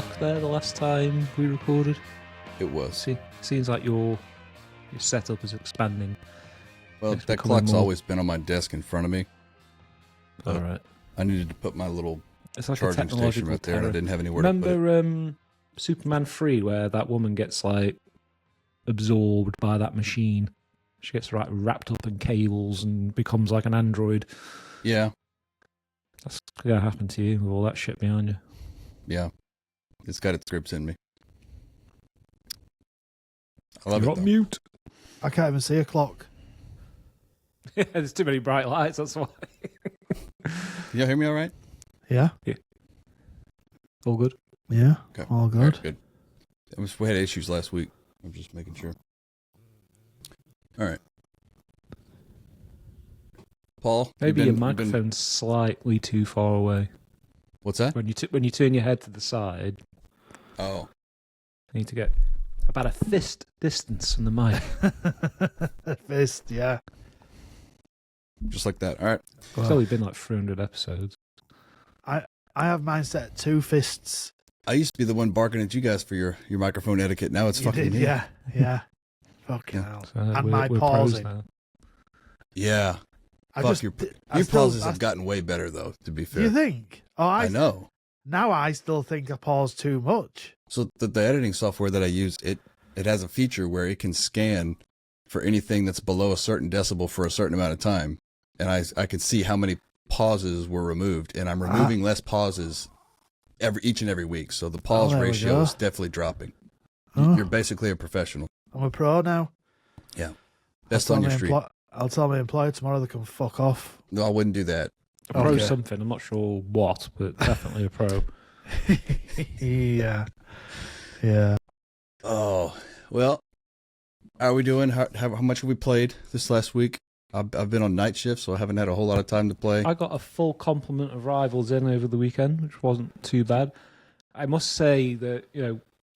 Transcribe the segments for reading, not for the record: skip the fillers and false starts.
clock there the last time we recorded? It was. Seems like your setup is expanding. Well, It's that becoming clock's more- always been on my desk in front of me. All right. I needed to put my little It's like a charging station technological right there, and I terror. didn't have anywhere to put it. Remember Superman 3, where that woman gets like absorbed by that machine? She gets like wrapped up in cables and becomes like an android. Yeah, That's gonna happen to you with all that shit behind you. yeah. It's got its grips in me. I love You're it, on though. mute. I can't even see a clock. There's too many bright lights. That's why. Can y'all hear me all right? Yeah, All good. yeah, Okay. all All good. right, good. We had issues last week. I'm just making sure. All right. Paul? Maybe you've your been- microphone's slightly too far away. What's that? When you turn your head to the side, Oh, you need to get about a fist distance from the mic. Fist, yeah. just like that. All right. It's Well, only been like 300 episodes. I have mine set at 2 fists. I used to be the one barking at you guys for your microphone etiquette. Now it's You fucking did, me. yeah, yeah. Fucking Yeah. hell. So And my we're pros pausing. now. Yeah. I Fuck, just, your I your still- pauses I- have gotten way better, though, to be fair. You think? Oh, I know. Now I still think I pause too much. So the editing software that I use, it has a feature where it can scan for anything that's below a certain decibel for a certain amount of time. And I can see how many pauses were removed. And I'm removing less pauses each and every week. So the pause there we ratio go. is definitely dropping. Oh, You're basically a professional. I'm a pro now. Best I'll on tell your my street. I'll tell my employer tomorrow they can fuck off. No, I wouldn't do that. A pro Okay. something. I'm not sure what, but definitely a pro. Yeah. Yeah. Oh, well, how are we doing? How much have we played this last week? I've been on night shift, so I haven't had a whole lot of time to play. I got a full complement of rivals in over the weekend, which wasn't too bad. I must say that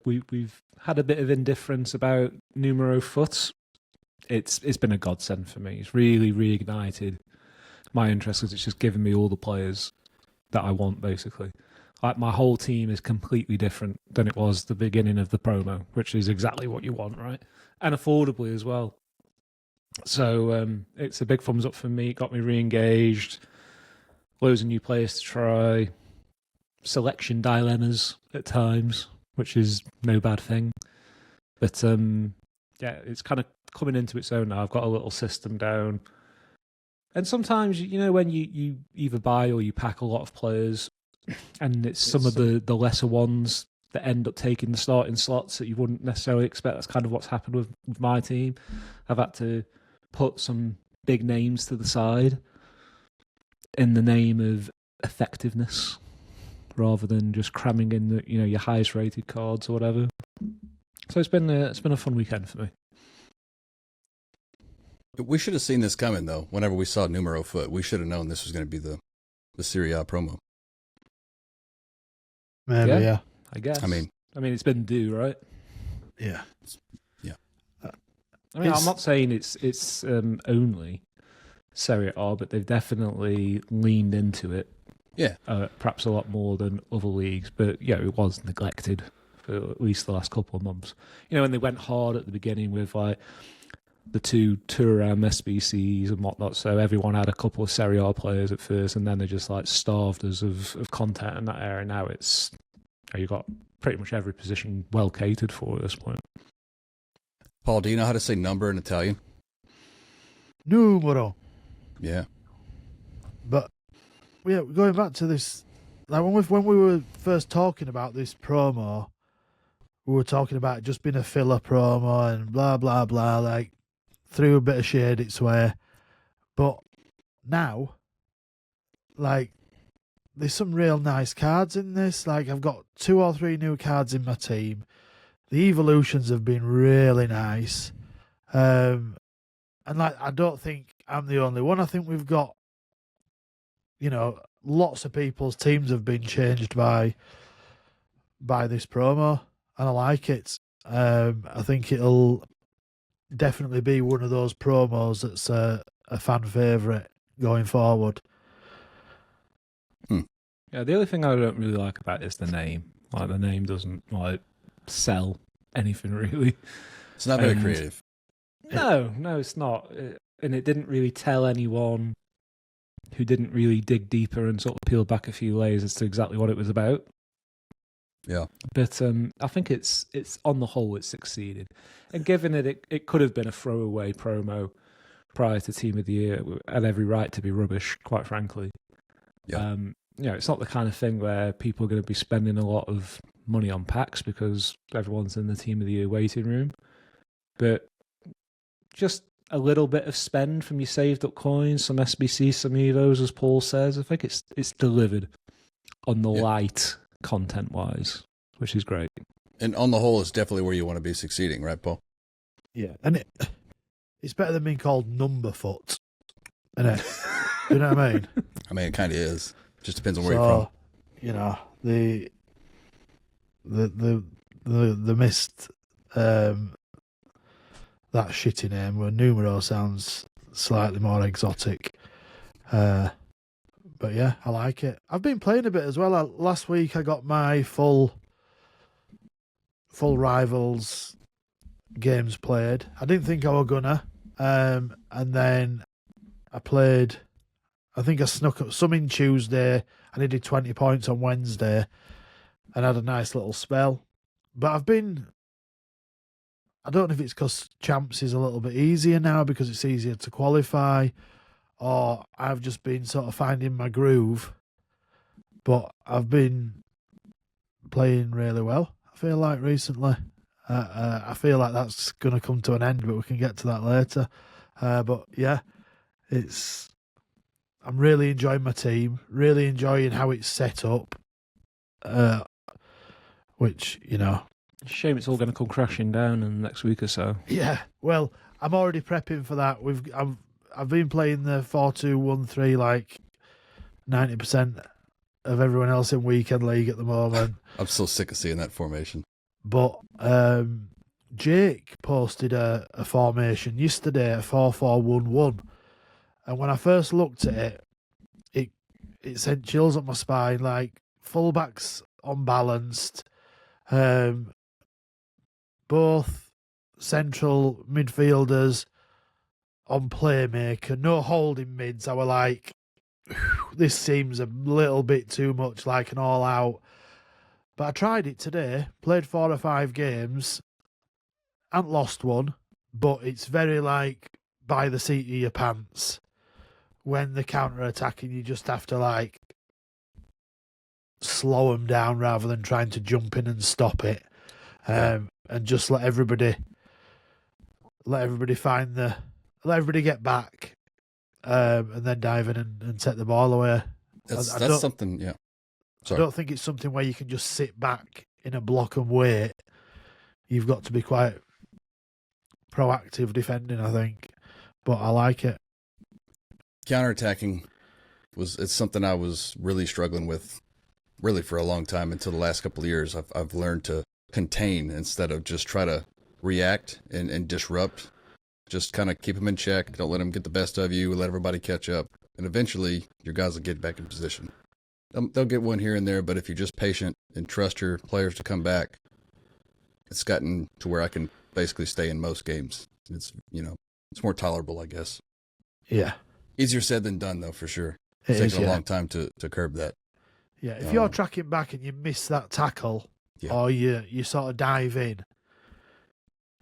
we've had a bit of indifference about Numero Foot. It's been a godsend for me. It's really reignited my interest because it's just given me all the players that I want, basically. Like, my whole team is completely different than it was the beginning of the promo, which is exactly what you want, right? And affordably as well. So it's a big thumbs up for me. It got me re-engaged. Loads of new players to try. Selection dilemmas at times, which is no bad thing. But yeah, it's kind of coming into its own now. I've got a little system down. And sometimes, when you either buy or you pack a lot of players, and it's some of the lesser ones that end up taking the starting slots that you wouldn't necessarily expect. That's kind of what's happened with my team. I've had to put some big names to the side in the name of effectiveness, rather than just cramming in your highest rated cards or whatever. So it's been a fun weekend for me. We should have seen this coming, though. Whenever we saw Numero Foot, we should have known this was going to be the Serie A promo. Maybe, Yeah. yeah. I guess. I mean, it's been due, right? Yeah. I mean, I'm not saying it's only Serie A, but they've definitely leaned into it. Yeah. Perhaps a lot more than other leagues, but it was neglected for at least the last couple of months. And they went hard at the beginning with like the 2 Turam SBCs and whatnot, so everyone had a couple of Serie A players at first, and then they just like starved us of content in that area. Now it's you've got pretty much every position well catered for at this point. Paul, do you know how to say number in Italian? Numero. Yeah. But yeah, going back to this, like when we were first talking about this promo, we were talking about it just being a filler promo and blah blah blah, like threw a bit of shade its way. But now, like, there's some real nice cards in this. Like, I've got 2 or 3 new cards in my team. The evolutions have been really nice. And like, I don't think I'm the only one. I think we've got, lots of people's teams have been changed by this promo, and I like it. I think it'll definitely be one of those promos that's a fan favourite going forward. Yeah, the only thing I don't really like about it is the name. Like the name doesn't like sell anything really. It's not very And- creative. No, it's not. And it didn't really tell anyone who didn't really dig deeper and sort of peel back a few layers as to exactly what it was about. Yeah. But I think it's on the whole it's succeeded. And given it could have been a throwaway promo prior to Team of the Year, it had every right to be rubbish, quite frankly. Yeah. It's not the kind of thing where people are going to be spending a lot of money on packs because everyone's in the Team of the Year waiting room. But just a little bit of spend from your saved up coins, some SBC, some Evos, as Paul says. I think it's delivered on the light content wise, which is great. And on the whole, it's definitely where you want to be succeeding, right, Paul? Yeah, and it's better than being called Numberfoot, isn't it? You know what I mean? I mean, it kind of is. Just depends on where you're from. You know, the missed that shitty name where Numero sounds slightly more exotic. But yeah, I like it. I've been playing a bit as well. Last week I got my full Rivals games played. I didn't think I was gonna. And then I played, I think I snuck up some in Tuesday. I needed 20 points on Wednesday and had a nice little spell. But I don't know if it's because Champs is a little bit easier now because it's easier to qualify, or I've just been sort of finding my groove. But I've been playing really well, I feel like, recently. I feel like that's going to come to an end, but we can get to that later. But yeah, I'm really enjoying my team, really enjoying how it's set up, which, you know. Shame it's all going to come crashing down in the next week or so. Yeah, well, I'm already prepping for that. I've been playing the 4-2-1-3 like 90% of everyone else in Weekend League at the moment. I'm so sick of seeing that formation. But Jake posted a formation yesterday, a 4-4-1-1. And when I first looked at it, it sent chills up my spine, like fullbacks unbalanced, both central midfielders on playmaker, no holding mids. I were like, this seems a little bit too much like an all-out. But I tried it today, played 4 or 5 games, and lost one, but it's very like by the seat of your pants. When they're counter-attacking, you just have to like slow them down rather than trying to jump in and stop it. And just let everybody get back, and then dive in and take the ball away. That's something, yeah. Sorry. I don't think it's something where you can just sit back in a block and wait. You've got to be quite proactive defending, I think. But I like it. Counterattacking it's something I was really struggling with really for a long time until the last couple of years. I've learned to contain instead of just try to react and disrupt. Just kind of keep them in check. Don't let them get the best of you. Let everybody catch up. And eventually, your guys will get back in position. They'll get one here and there, but if you're just patient and trust your players to come back, it's gotten to where I can basically stay in most games. It's more tolerable, I guess. Yeah. Easier said than done, though, for sure. It's taken a long time to curb that. Yeah, if you're tracking back and you miss that tackle, Yeah. or you sort of dive in,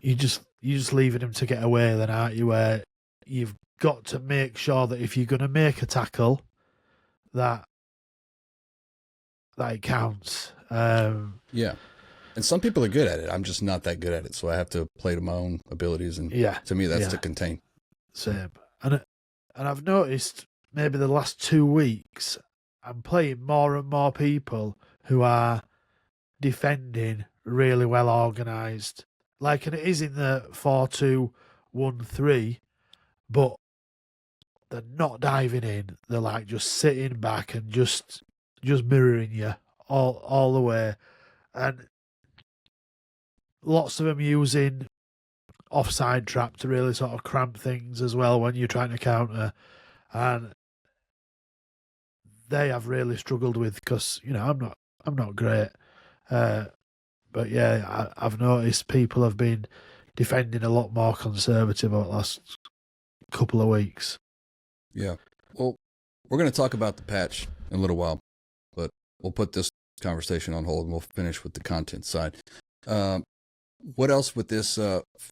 you just leaving him to get away then, aren't you? Where you've got to make sure that if you're going to make a tackle, that it counts. Yeah. And some people are good at it. I'm just not that good at it, so I have to play to my own abilities. And to me, that's to contain. Same. And I've noticed maybe the last 2 weeks, I'm playing more and more people who are defending really well organised. Like, and it is in the 4-2-1-3, but they're not diving in. They're like just sitting back and just mirroring you all the way. And lots of them using offside trap to really sort of cramp things as well when you're trying to counter. And they have really struggled with, because, I'm not great. But yeah, I've noticed people have been defending a lot more conservative over the last couple of weeks. Yeah. Well, we're going to talk about the patch in a little while, but we'll put this conversation on hold and we'll finish with the content side. What else with this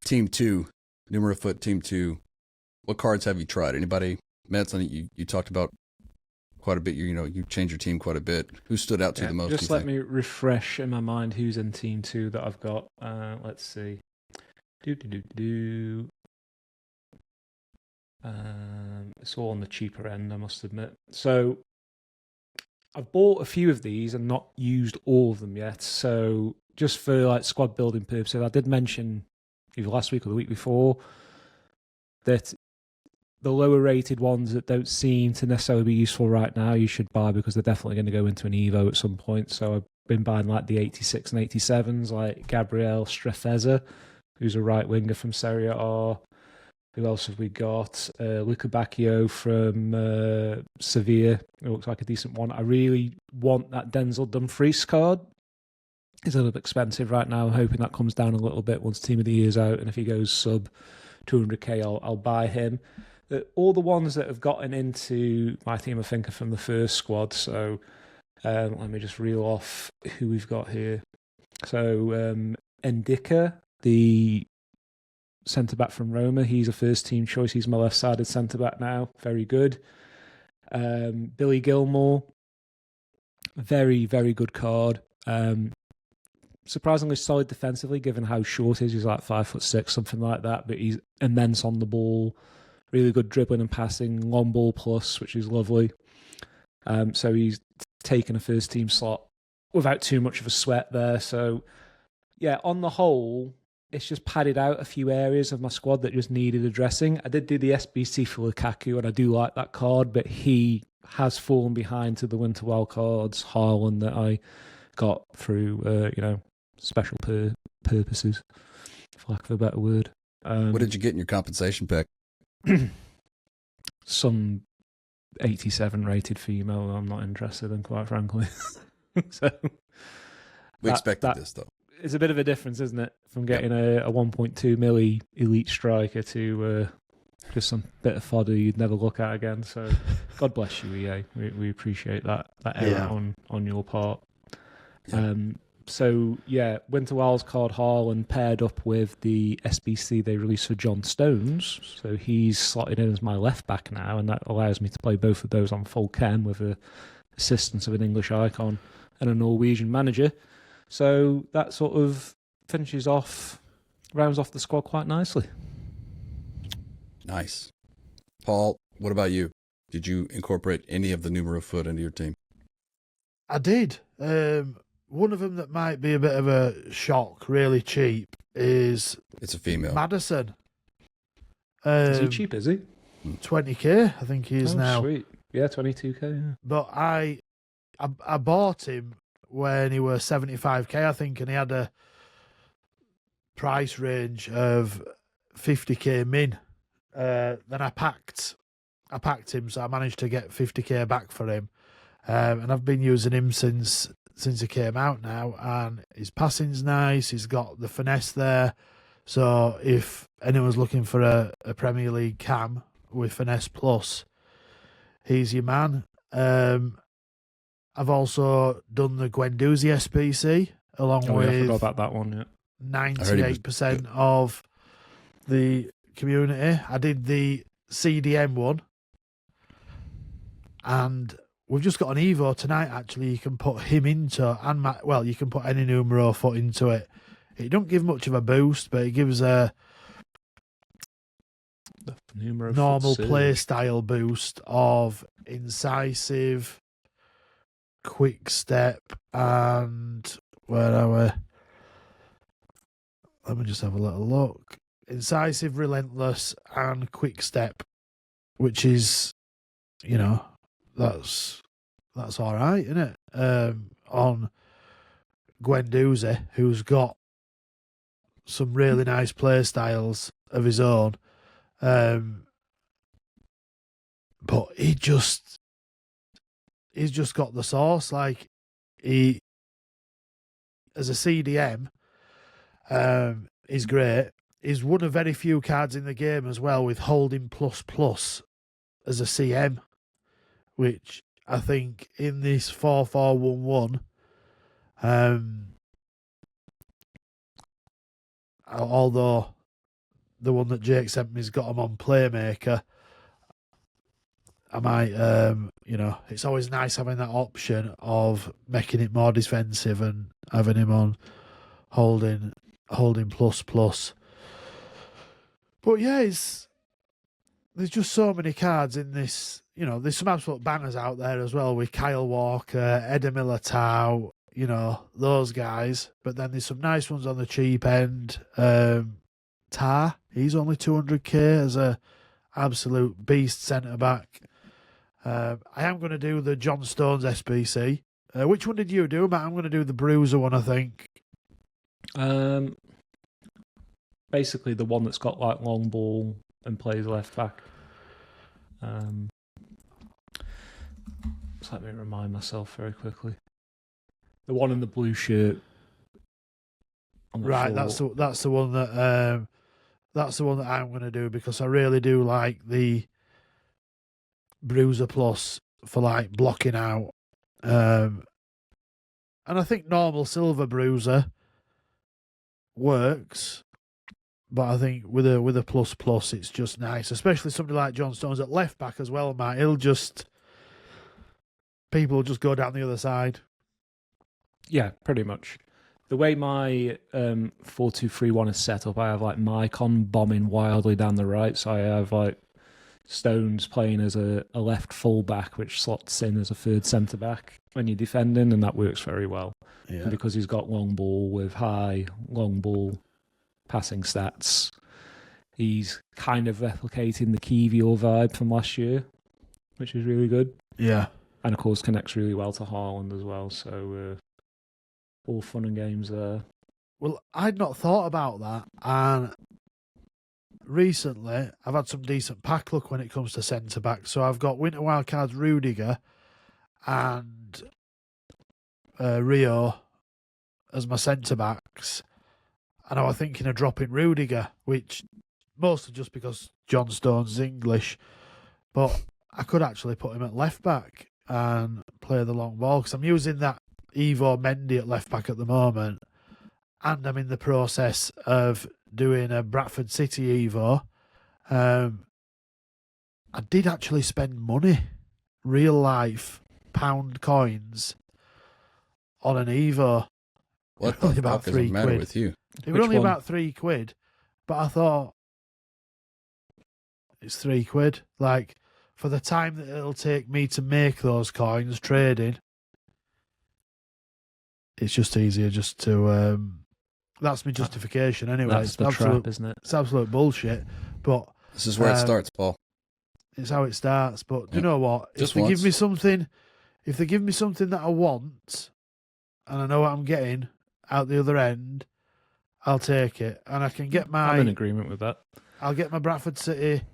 Team 2, Numero Foot Team 2? What cards have you tried? Anybody? Mets, you talked about quite a bit. You changed your team quite a bit. Who stood out to you the most? Just let me refresh in my mind who's in Team 2 that I've got. Let's see. It's all on the cheaper end, I must admit. So I've bought a few of these and not used all of them yet. So just for like squad building purposes, I did mention either last week or the week before that the lower rated ones that don't seem to necessarily be useful right now, you should buy because they're definitely going to go into an Evo at some point. So I've been buying like the 86 and 87s, like Gabriel Strefezza, who's a right winger from Serie A. Who else have we got? Luca Bacchio from Sevilla. It looks like a decent one. I really want that Denzel Dumfries card. He's a little bit expensive right now. I'm hoping that comes down a little bit once Team of the Year's out. And if he goes sub 200k, I'll buy him. All the ones that have gotten into my team, I think, are from the first squad. So let me just reel off who we've got here. So Endika, the centre-back from Roma. He's a first-team choice. He's my left-sided centre-back now. Very good. Billy Gilmore. Very, very good card. Surprisingly solid defensively, given how short he is. He's like 5'6", something like that. But he's immense on the ball. Really good dribbling and passing. Long ball plus, which is lovely. So he's taken a first-team slot without too much of a sweat there. So, yeah, on the whole, it's just padded out a few areas of my squad that just needed addressing. I did do the SBC for Lukaku, and I do like that card, but he has fallen behind to the Winter Wild Cards, Haaland, that I got through, special purposes, for lack of a better word. What did you get in your compensation pack? Some 87 rated female I'm not interested in, quite frankly. So we expected this, though. It's a bit of a difference, isn't it, from getting a 1.2 milli elite striker to just some bit of fodder you'd never look at again. So God bless you, EA. We appreciate that error on your part. Yeah. Winter Wild's card Haaland paired up with the SBC they released for John Stones. So he's slotted in as my left back now, and that allows me to play both of those on full chem with the assistance of an English icon and a Norwegian manager. So that sort of rounds off the squad quite nicely. Nice. Paul, what about you? Did you incorporate any of the Numero Foot into your team? I did. One of them that might be a bit of a shock, really cheap, is It's a female. Maddison. Is he cheap, is he? 20k, I think he is now. Sweet. Yeah, 22k. Yeah. But I bought him when he was 75k, I think, and he had a price range of 50k min. Then I packed him, so I managed to get 50k back for him. And I've been using him since he came out now, and his passing's nice. He's got the finesse there. So if anyone's looking for a Premier League cam with finesse plus, he's your man. I've also done the Guendouzi SBC along with I forgot about that one. Yeah. 98% of the community. I did the CDM one, and we've just got an Evo tonight. Actually, you can put him into, you can put any Numero Foot into it. It don't give much of a boost, but it gives a normal play style boost of incisive, quick step, and where are we? Let me just have a little look. Incisive, relentless, and quick step, which is, that's all right, isn't it? On Guendouzi, who's got some really nice play styles of his own, but he's just got the sauce. Like he as a CDM is great. He's one of very few cards in the game as well with holding ++ as a CM, which I think in this 4-4-1-1, although the one that Jake sent me's got him on Playmaker, I might, it's always nice having that option of making it more defensive and having him on holding ++. But yeah, there's just so many cards in this. There's some absolute bangers out there as well with Kyle Walker, Eder Militao, those guys. But then there's some nice ones on the cheap end. Tar, he's only 200k as a absolute beast centre-back. I am going to do the John Stones SBC. Which one did you do, Matt? I'm going to do the Bruiser one, I think. Basically the one that's got like long ball and plays left back. Just let me remind myself very quickly. The one in the blue shirt. Right, sure. that's the one that I'm going to do, because I really do like the Bruiser Plus for like blocking out. And I think normal silver Bruiser works, but I think with a ++ it's just nice, especially somebody like John Stones at left back as well, Matt. People will just go down the other side. Yeah, pretty much. The way my 4-2-3-1 is set up, I have like Mycon bombing wildly down the right, so I have like Stones playing as a left full back, which slots in as a third centre back when you're defending, and that works very well. Yeah. And because he's got long ball with high long ball passing stats, he's kind of replicating the Kiwior vibe from last year, which is really good. Yeah. And of course connects really well to Haaland as well, so all fun and games there. Well, I'd not thought about that, and recently I've had some decent pack luck when it comes to centre back. So I've got Winter Wildcards Rudiger and Rio as my centre backs, and I was thinking of dropping Rudiger, which mostly just because John Stones is English, but I could actually put him at left back and play the long ball, because I'm using that Ivo Mendy at left back at the moment, and I'm in the process of doing a Bradford City Evo. I did actually spend money, real life pound coins, on an Evo. What the about fuck is the matter with you? It was Which only one? about £3, but I thought it's £3. Like, for the time that it'll take me to make those coins trading, it's just easier just to. That's my justification anyway. That's It's the absolute, trap, isn't it? it's absolute bullshit, but This is where it starts, Paul. it's how it starts. But do you Yeah. know what? Just if they once. give me something that I want, and I know what I'm getting out the other end, I'll take it, and I can get I'm in my. agreement with that. I'll get my Bradford City.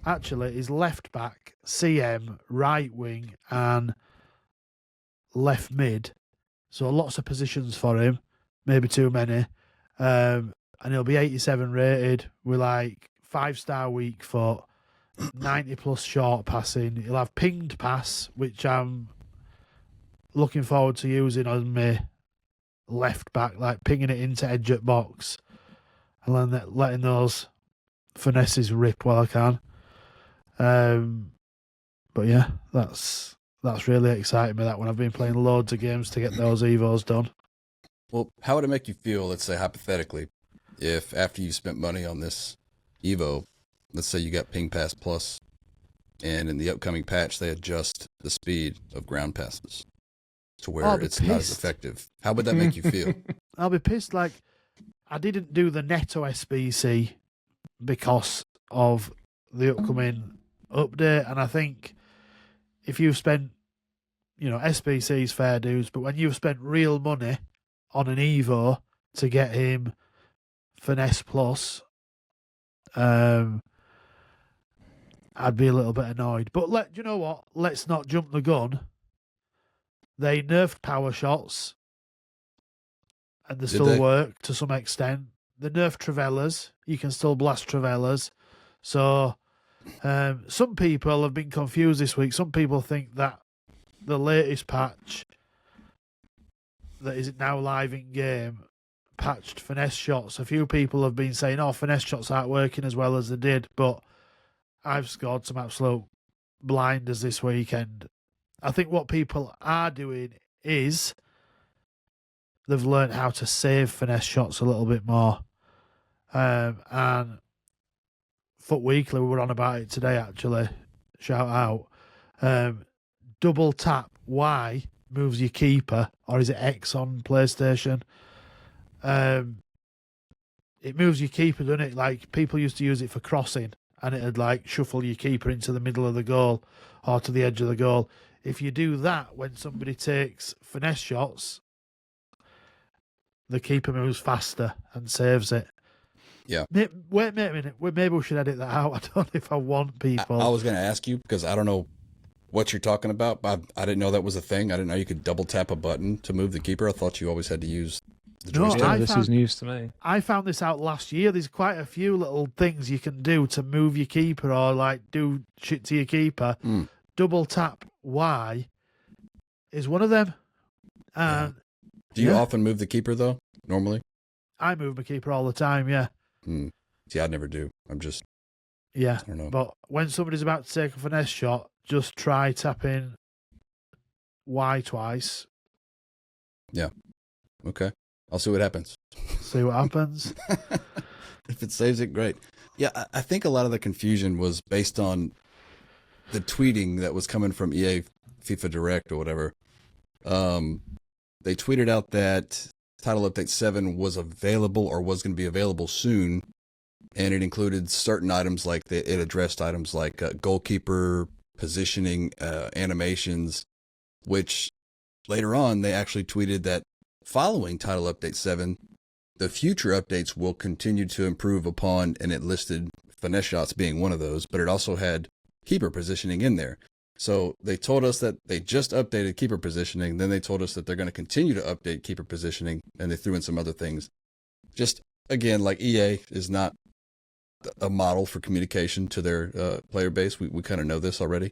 Actually, he's left back, CM, right wing, and left mid. So lots of positions for him, maybe too many. And he'll be 87 rated with like 5-star weak foot, 90+ short passing. He'll have pinged pass, which I'm looking forward to using on my left back, like pinging it into edge at box and then letting those finesses rip while I can. But yeah, that's really exciting me, that one. I've been playing loads of games to get those Evos done. Well, how would it make you feel, let's say hypothetically, if after you spent money on this Evo, let's say you got Ping Pass Plus, and in the upcoming patch they adjust the speed of ground passes to where I'll be it's not as pissed. effective? How would that make you feel? I'll be pissed. Like, I didn't do the Netto SBC because of the upcoming update, and I think if you've spent, SBC's fair dues, but when you've spent real money on an Evo to get him Finesse Plus, I'd be a little bit annoyed. But do you know what? Let's not jump the gun. They nerfed power shots. and they Did still they? work to some extent. The nerf Travellas, you can still blast Travellas. So some people have been confused this week. Some people think that the latest patch that is now live in game patched finesse shots. A few people have been saying, "Oh, finesse shots aren't working as well as they did," but I've scored some absolute blinders this weekend. I think what people are doing is they've learned how to save finesse shots a little bit more. And Foot Weekly, we were on about it today, actually. Shout out. Double tap Y moves your keeper, or is it X on PlayStation? It moves your keeper, doesn't it? Like, people used to use it for crossing, and it'd like shuffle your keeper into the middle of the goal or to the edge of the goal. If you do that when somebody takes finesse shots, the keeper moves faster and saves it. Yeah. Wait a minute. Maybe we should edit that out. I don't know if I want people. I was going to ask you because I don't know what you're talking about. I didn't know that was a thing. I didn't know you could double tap a button to move the keeper. I thought you always had to use the No, joystick. This is news to me. I found this out last year. There's quite a few little things you can do to move your keeper or like do shit to your keeper. Double tap Y is one of them. And Do you yeah. often move the keeper though? Normally? I move my keeper all the time, yeah. See, I never do. Yeah. I don't know. But when somebody's about to take a finesse shot, just try tapping Y twice. Okay. I'll see what happens. See what happens. If it saves it, great. Yeah, I think a lot of the confusion was based on the tweeting that was coming from EA FIFA Direct or whatever. They tweeted out that Title Update 7 was available or was going to be available soon, and it included certain items like it addressed items like goalkeeper positioning, animations, which later on they actually tweeted that following Title Update 7, the future updates will continue to improve upon, and it listed finesse shots being one of those, but it also had keeper positioning in there. So they told us that they just updated keeper positioning. Then they told us that they're going to continue to update keeper positioning, and they threw in some other things. Just, again, like EA is not a model for communication to their player base. We kind of know this already.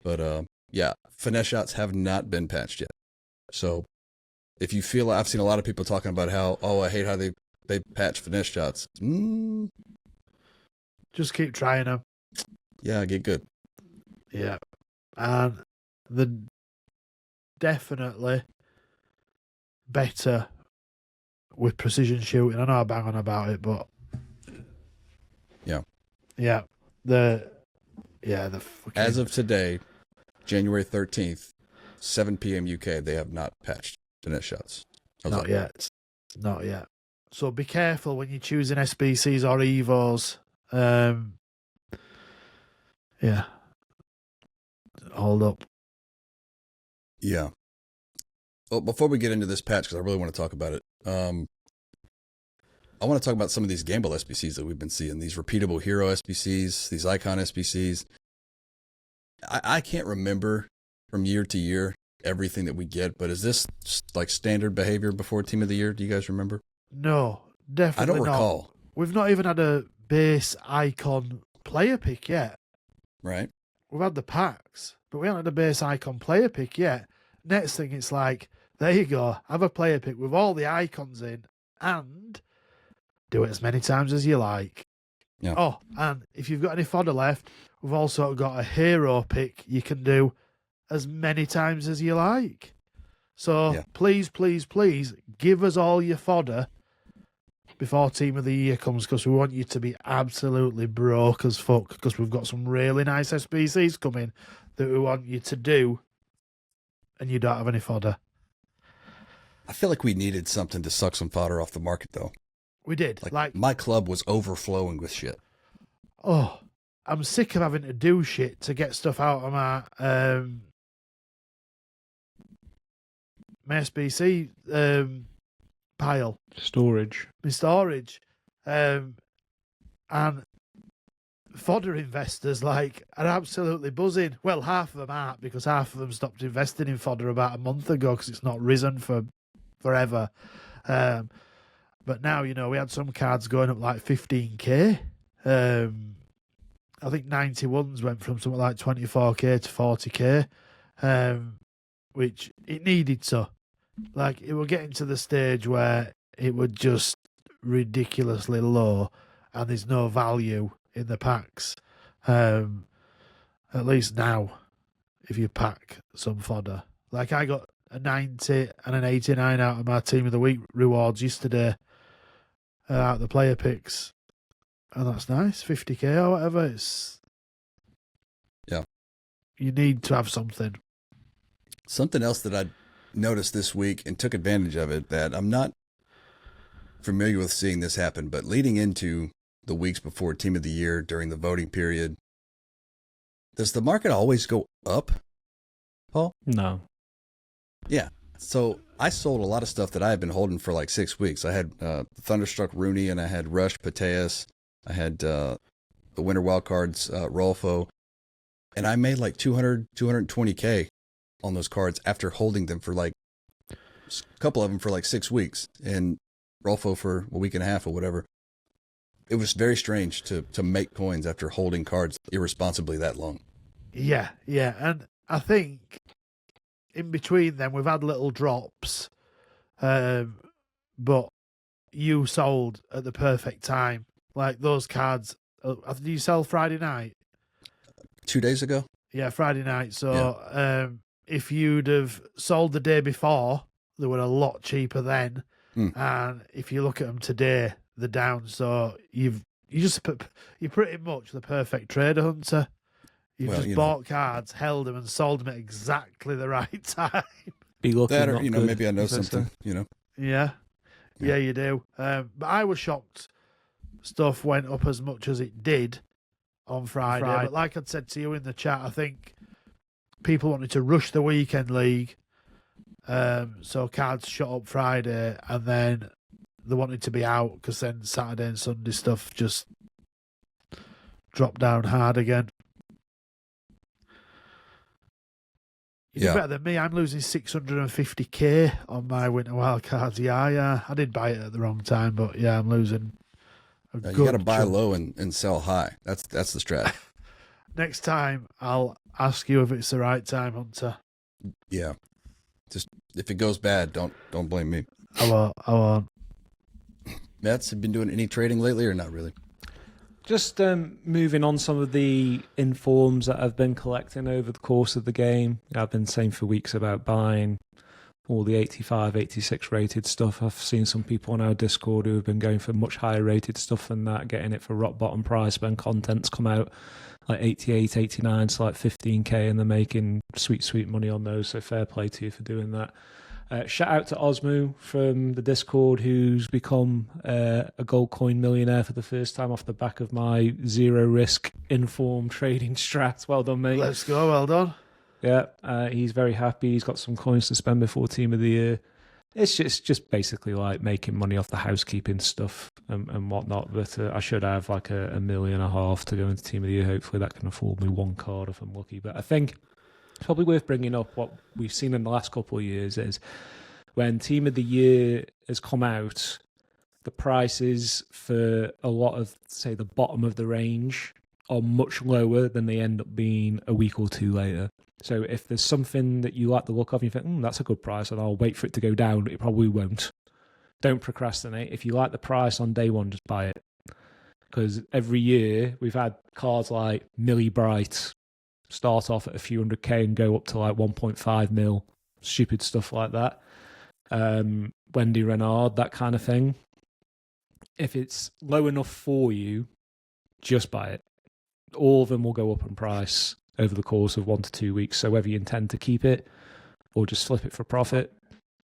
But, yeah, finesse shots have not been patched yet. So if you feel, I've seen a lot of people talking about how, I hate how they patch finesse shots. Just keep trying them. Yeah, get good. Yeah. And they're definitely better with precision shooting. I know I bang on about it, but Yeah. Yeah. The fucking... As of today, January 13th, 7 p.m. UK, they have not patched finesse shots. Not yet. Not yet. So be careful when you're choosing SBCs or EVOs. Yeah. Hold up. Yeah. Well, before we get into this patch, because I really want to talk about it, I want to talk about some of these gamble SBCs that we've been seeing, these repeatable hero SBCs, these icon SBCs. I can't remember from year to year everything that we get, but is this like standard behavior before Team of the Year? Do you guys remember? No, definitely I don't not. recall. We've not even had a base icon player pick yet. Right? We've had the packs, but we haven't had a base icon player pick yet. Next thing, it's like, there you go, have a player pick with all the icons in and do it as many times as you like. Yeah. Oh, and if you've got any fodder left, we've also got a hero pick you can do as many times as you like. So please, please, please give us all your fodder before Team of the Year comes, because we want you to be absolutely broke as fuck, because we've got some really nice SBCs coming that we want you to do, and you don't have any fodder. I feel like we needed something to suck some fodder off the market, though. We did. Like my club was overflowing with shit. Oh, I'm sick of having to do shit to get stuff out of my SBC pile. Storage. My storage. And fodder investors are absolutely buzzing. Well, half of them aren't, because half of them stopped investing in fodder about a month ago because it's not risen for forever. But now, we had some cards going up like 15k. I think 91s went from something like 24k to 40k, which it needed to. Like, it were getting to the stage where it was just ridiculously low and there's no value in the packs. At least now, if you pack some fodder. Like, I got a 90 and an 89 out of my Team of the Week rewards yesterday out of the player picks. And that's nice, 50k or whatever. Yeah. You need to have something. Something else that I noticed this week and took advantage of it, that I'm not familiar with seeing this happen, but leading into the weeks before Team of the Year during the voting period, does the market always go up, Paul? No. Yeah. So I sold a lot of stuff that I had been holding for like 6 weeks. I had Thunderstruck Rooney, and I had Rush Pateas. I had the Winter Wildcards, Rolfo. And I made like 220K on those cards after holding them for like a couple of them for like 6 weeks, and Rolfo for a week and a half or whatever. It was very strange to make coins after holding cards irresponsibly that long. Yeah. And I think in between them, we've had little drops, but you sold at the perfect time. Like those cards, did you sell Friday night? 2 days ago? Yeah, Friday night. So if you'd have sold the day before, they were a lot cheaper then. And if you look at them today, they're down. So you're pretty much the perfect trader, Hunter. You've just bought cards, held them, and sold them at exactly the right time. Be lucky. That, or not good, maybe I know something. Yeah, you do. But I was shocked stuff went up as much as it did on Friday. But like I'd said to you in the chat, I think people wanted to rush the weekend league. So cards shot up Friday, and then they wanted to be out because then Saturday and Sunday stuff just dropped down hard again. You're better than me. I'm losing 650k on my Winter Wildcards. Yeah. I did buy it at the wrong time, but yeah, I'm losing. You got to buy low and sell high. That's the strat. Next time, I'll ask you if it's the right time, Hunter. Yeah. Just if it goes bad, don't blame me. I won't. Mets, have been doing any trading lately or not really? Just moving on some of the informs that I've been collecting over the course of the game. I've been saying for weeks about buying all the 85, 86 rated stuff. I've seen some people on our Discord who have been going for much higher rated stuff than that, getting it for rock bottom price when content's come out like 88, 89, so like 15k, and they're making sweet money on those. So fair play to you for doing that. Shout out to Osmo from the Discord, who's become a gold coin millionaire for the first time off the back of my zero risk informed trading strat. Well done, mate. Let's go. Well done. Yeah, he's very happy. He's got some coins to spend before Team of the Year. It's just basically like making money off the housekeeping stuff and whatnot. But I should have like $1.5 million to go into Team of the Year. Hopefully that can afford me one card if I'm lucky. But I think it's probably worth bringing up what we've seen in the last couple of years is when Team of the Year has come out, the prices for a lot of, say, the bottom of the range are much lower than they end up being a week or two later. So if there's something that you like the look of and you think, that's a good price and I'll wait for it to go down, it probably won't. Don't procrastinate. If you like the price on day one, just buy it. Because every year we've had cards like Millie Bright start off at a few hundred K and go up to like 1.5 mil, stupid stuff like that. Wendy Renard, that kind of thing. If it's low enough for you, just buy it. All of them will go up in price over the course of 1 to 2 weeks. So whether you intend to keep it or just flip it for profit,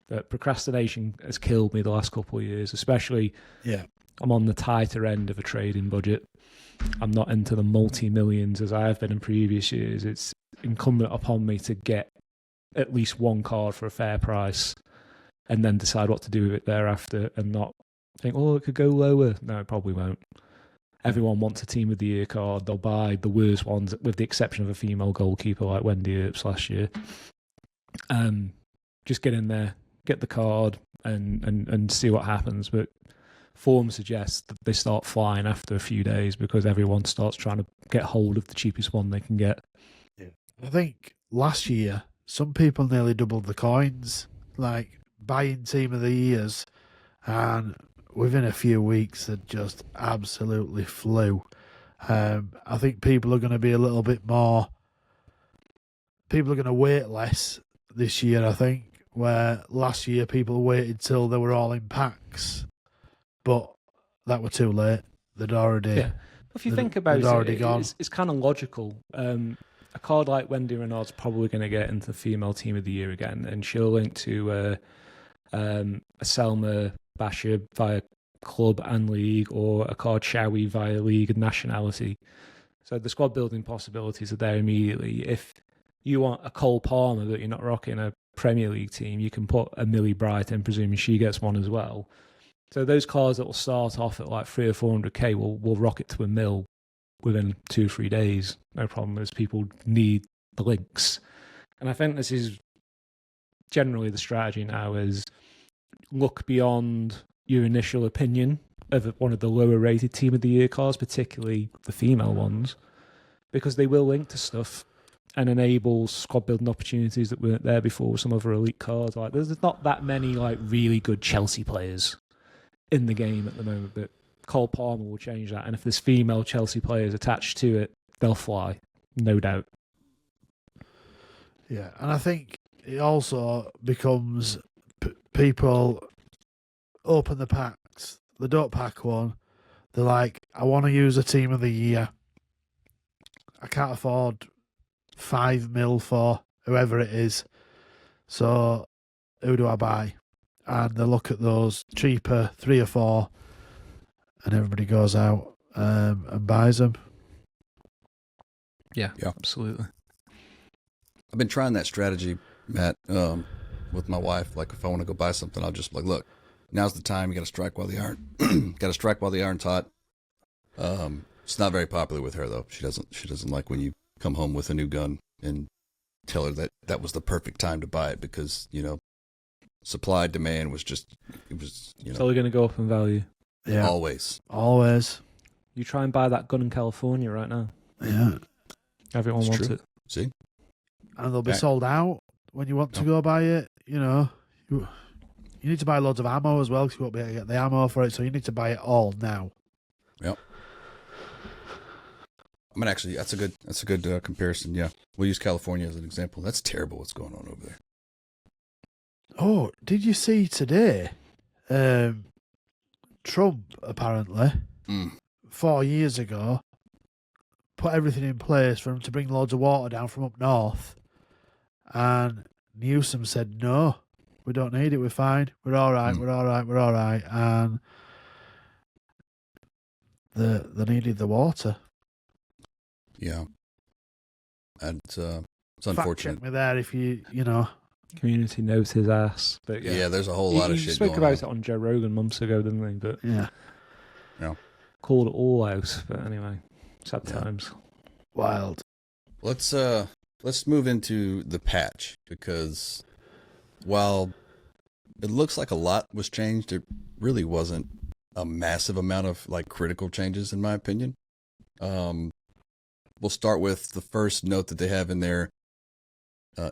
but procrastination has killed me the last couple of years, especially I'm on the tighter end of a trading budget. I'm not into the multi-millions as I have been in previous years. It's incumbent upon me to get at least one card for a fair price and then decide what to do with it thereafter and not think, it could go lower. No, it probably won't. Everyone wants a Team of the Year card. They'll buy the worst ones, with the exception of a female goalkeeper like Wendy Earps last year. Just get in there, get the card, and see what happens. But form suggests that they start flying after a few days because everyone starts trying to get hold of the cheapest one they can get. I think last year some people nearly doubled the coins, like buying Team of the Years, and within a few weeks they just absolutely flew. I think people are going to be a little bit more. People are going to wait less this year, I think, where last year people waited till they were all in packs, but that were too late. They'd already. Yeah. If you think about already gone. It's kind of logical. A card like Wendy Renard's probably going to get into the female team of the year again, and she'll link to a Selma Basher via club and league, or a card Showy via league and nationality. So the squad building possibilities are there immediately. If you want a Cole Palmer but you're not rocking a Premier League team, you can put a Millie Bright in, presuming she gets one as well. So those cards that will start off at like 300 or 400k will rocket to a mil within 2 or 3 days. No problem, as people need the links. And I think this is generally the strategy now, is look beyond your initial opinion of one of the lower rated team of the year cards, particularly the female ones, because they will link to stuff and enable squad building opportunities that weren't there before with some other elite cards. Like there's not that many like really good Chelsea players in the game at the moment, but Cole Palmer will change that. And if there's female Chelsea players attached to it, they'll fly, no doubt. Yeah, and I think it also becomes people open the packs. They don't pack one. They're like, I want to use a team of the year. I can't afford 5 mil for whoever it is. So who do I buy? And they look at those cheaper 3 or 4, and everybody goes out and buys them. Yeah, absolutely. I've been trying that strategy, Matt, with my wife. Like if I want to go buy something, I'll just be like, look, now's the time. You got to strike while the iron's hot. It's not very popular with her though. She doesn't like when you come home with a new gun and tell her that was the perfect time to buy it, because supply demand was just, it was It's only going to go up in value. Yeah, always. You try and buy that gun in California right now. Yeah, Everyone It's wants true. it. See, and they'll be Right. sold out when you want to go buy it. You need to buy loads of ammo as well, because you won't be able to get the ammo for it. So you need to buy it all now. Yep. I mean, actually, that's a good comparison. Yeah, we'll use California as an example. That's terrible what's going on over there. Oh, did you see today? Trump apparently 4 years ago put everything in place for him to bring loads of water down from up north, and Newsom said no, we don't need it, we're fine, we're all right, we're all right, and they needed the water. Yeah, and it's Fact unfortunate. check me there if you Community knows his ass. But Yeah, there's a whole lot of he shit spoke going about on. it on Joe Rogan months ago, didn't he? But yeah, called it all out. But anyway, sad times. wild. Let's move into the patch, because while it looks like a lot was changed, it really wasn't a massive amount of like critical changes, in my opinion. We'll start with the first note that they have in there.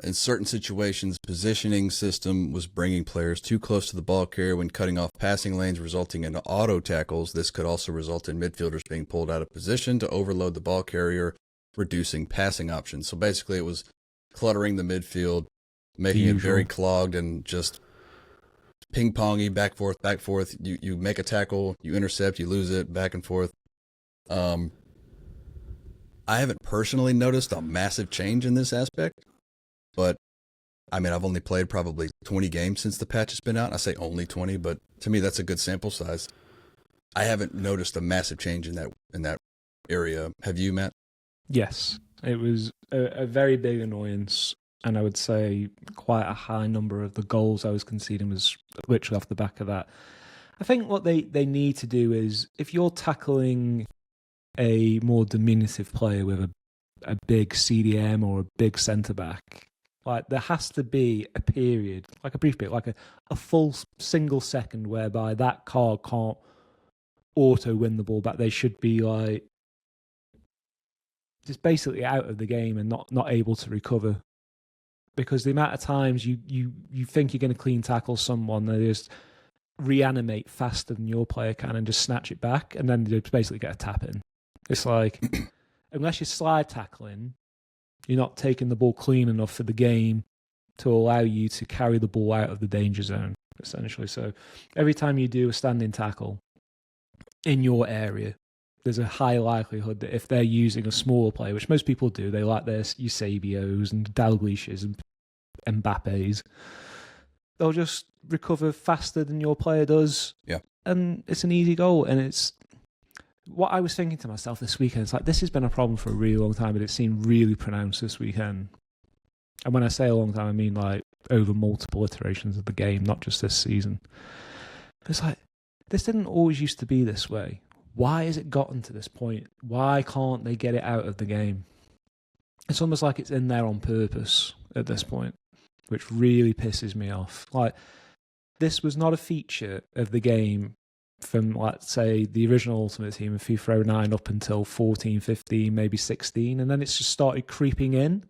In certain situations, positioning system was bringing players too close to the ball carrier when cutting off passing lanes, resulting in auto tackles. This could also result in midfielders being pulled out of position to overload the ball carrier, reducing passing options. So basically it was cluttering the midfield, making it very clogged and just ping-pongy, back, forth. You make a tackle, you intercept, you lose it, back and forth. I haven't personally noticed a massive change in this aspect, but I mean, I've only played probably 20 games since the patch has been out. I say only 20, but to me, that's a good sample size. I haven't noticed a massive change in that area. Have you, Matt? Yes, it was a very big annoyance, and I would say quite a high number of the goals I was conceding was literally off the back of that. I think what they need to do is, if you're tackling a more diminutive player with a big CDM or a big centre-back, Like there has to be a period, like a brief period, like a full single second whereby that card can't auto win the ball back. They should be like just basically out of the game and not able to recover. Because the amount of times you think you're going to clean tackle someone, they just reanimate faster than your player can and just snatch it back, and then they basically get a tap in. It's like, unless you're slide tackling, you're not taking the ball clean enough for the game to allow you to carry the ball out of the danger zone, essentially. So every time you do a standing tackle in your area, there's a high likelihood that if they're using a smaller player, which most people do, they like their Eusebios and Dalglishes and Mbappes, they'll just recover faster than your player does. Yeah. And it's an easy goal. And it's what I was thinking to myself this weekend. It's like, this has been a problem for a really long time, but it seemed really pronounced this weekend. And when I say a long time, I mean like over multiple iterations of the game, not just this season. It's like, this didn't always used to be this way. Why has it gotten to this point? Why can't they get it out of the game? It's almost like it's in there on purpose at this point, which really pisses me off. Like, this was not a feature of the game from, let's say, the original Ultimate Team of FIFA 09 up until 14, 15, maybe 16, and then it's just started creeping in.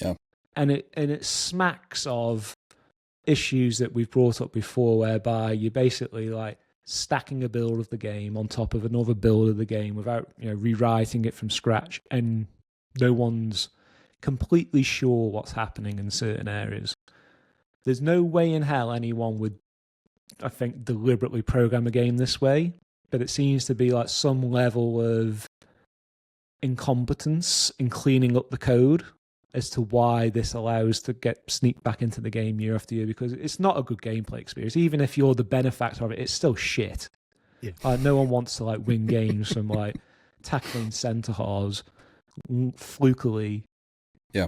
Yeah. And it smacks of issues that we've brought up before, whereby you're basically like stacking a build of the game on top of another build of the game without, rewriting it from scratch, and no one's completely sure what's happening in certain areas. There's no way in hell anyone would, I think, deliberately program a game this way, but it seems to be like some level of incompetence in cleaning up the code as to why this allows to get sneaked back into the game year after year, because it's not a good gameplay experience. Even if you're the benefactor of it, it's still shit. Yeah. No one wants to like win games from like tackling centre halves flukily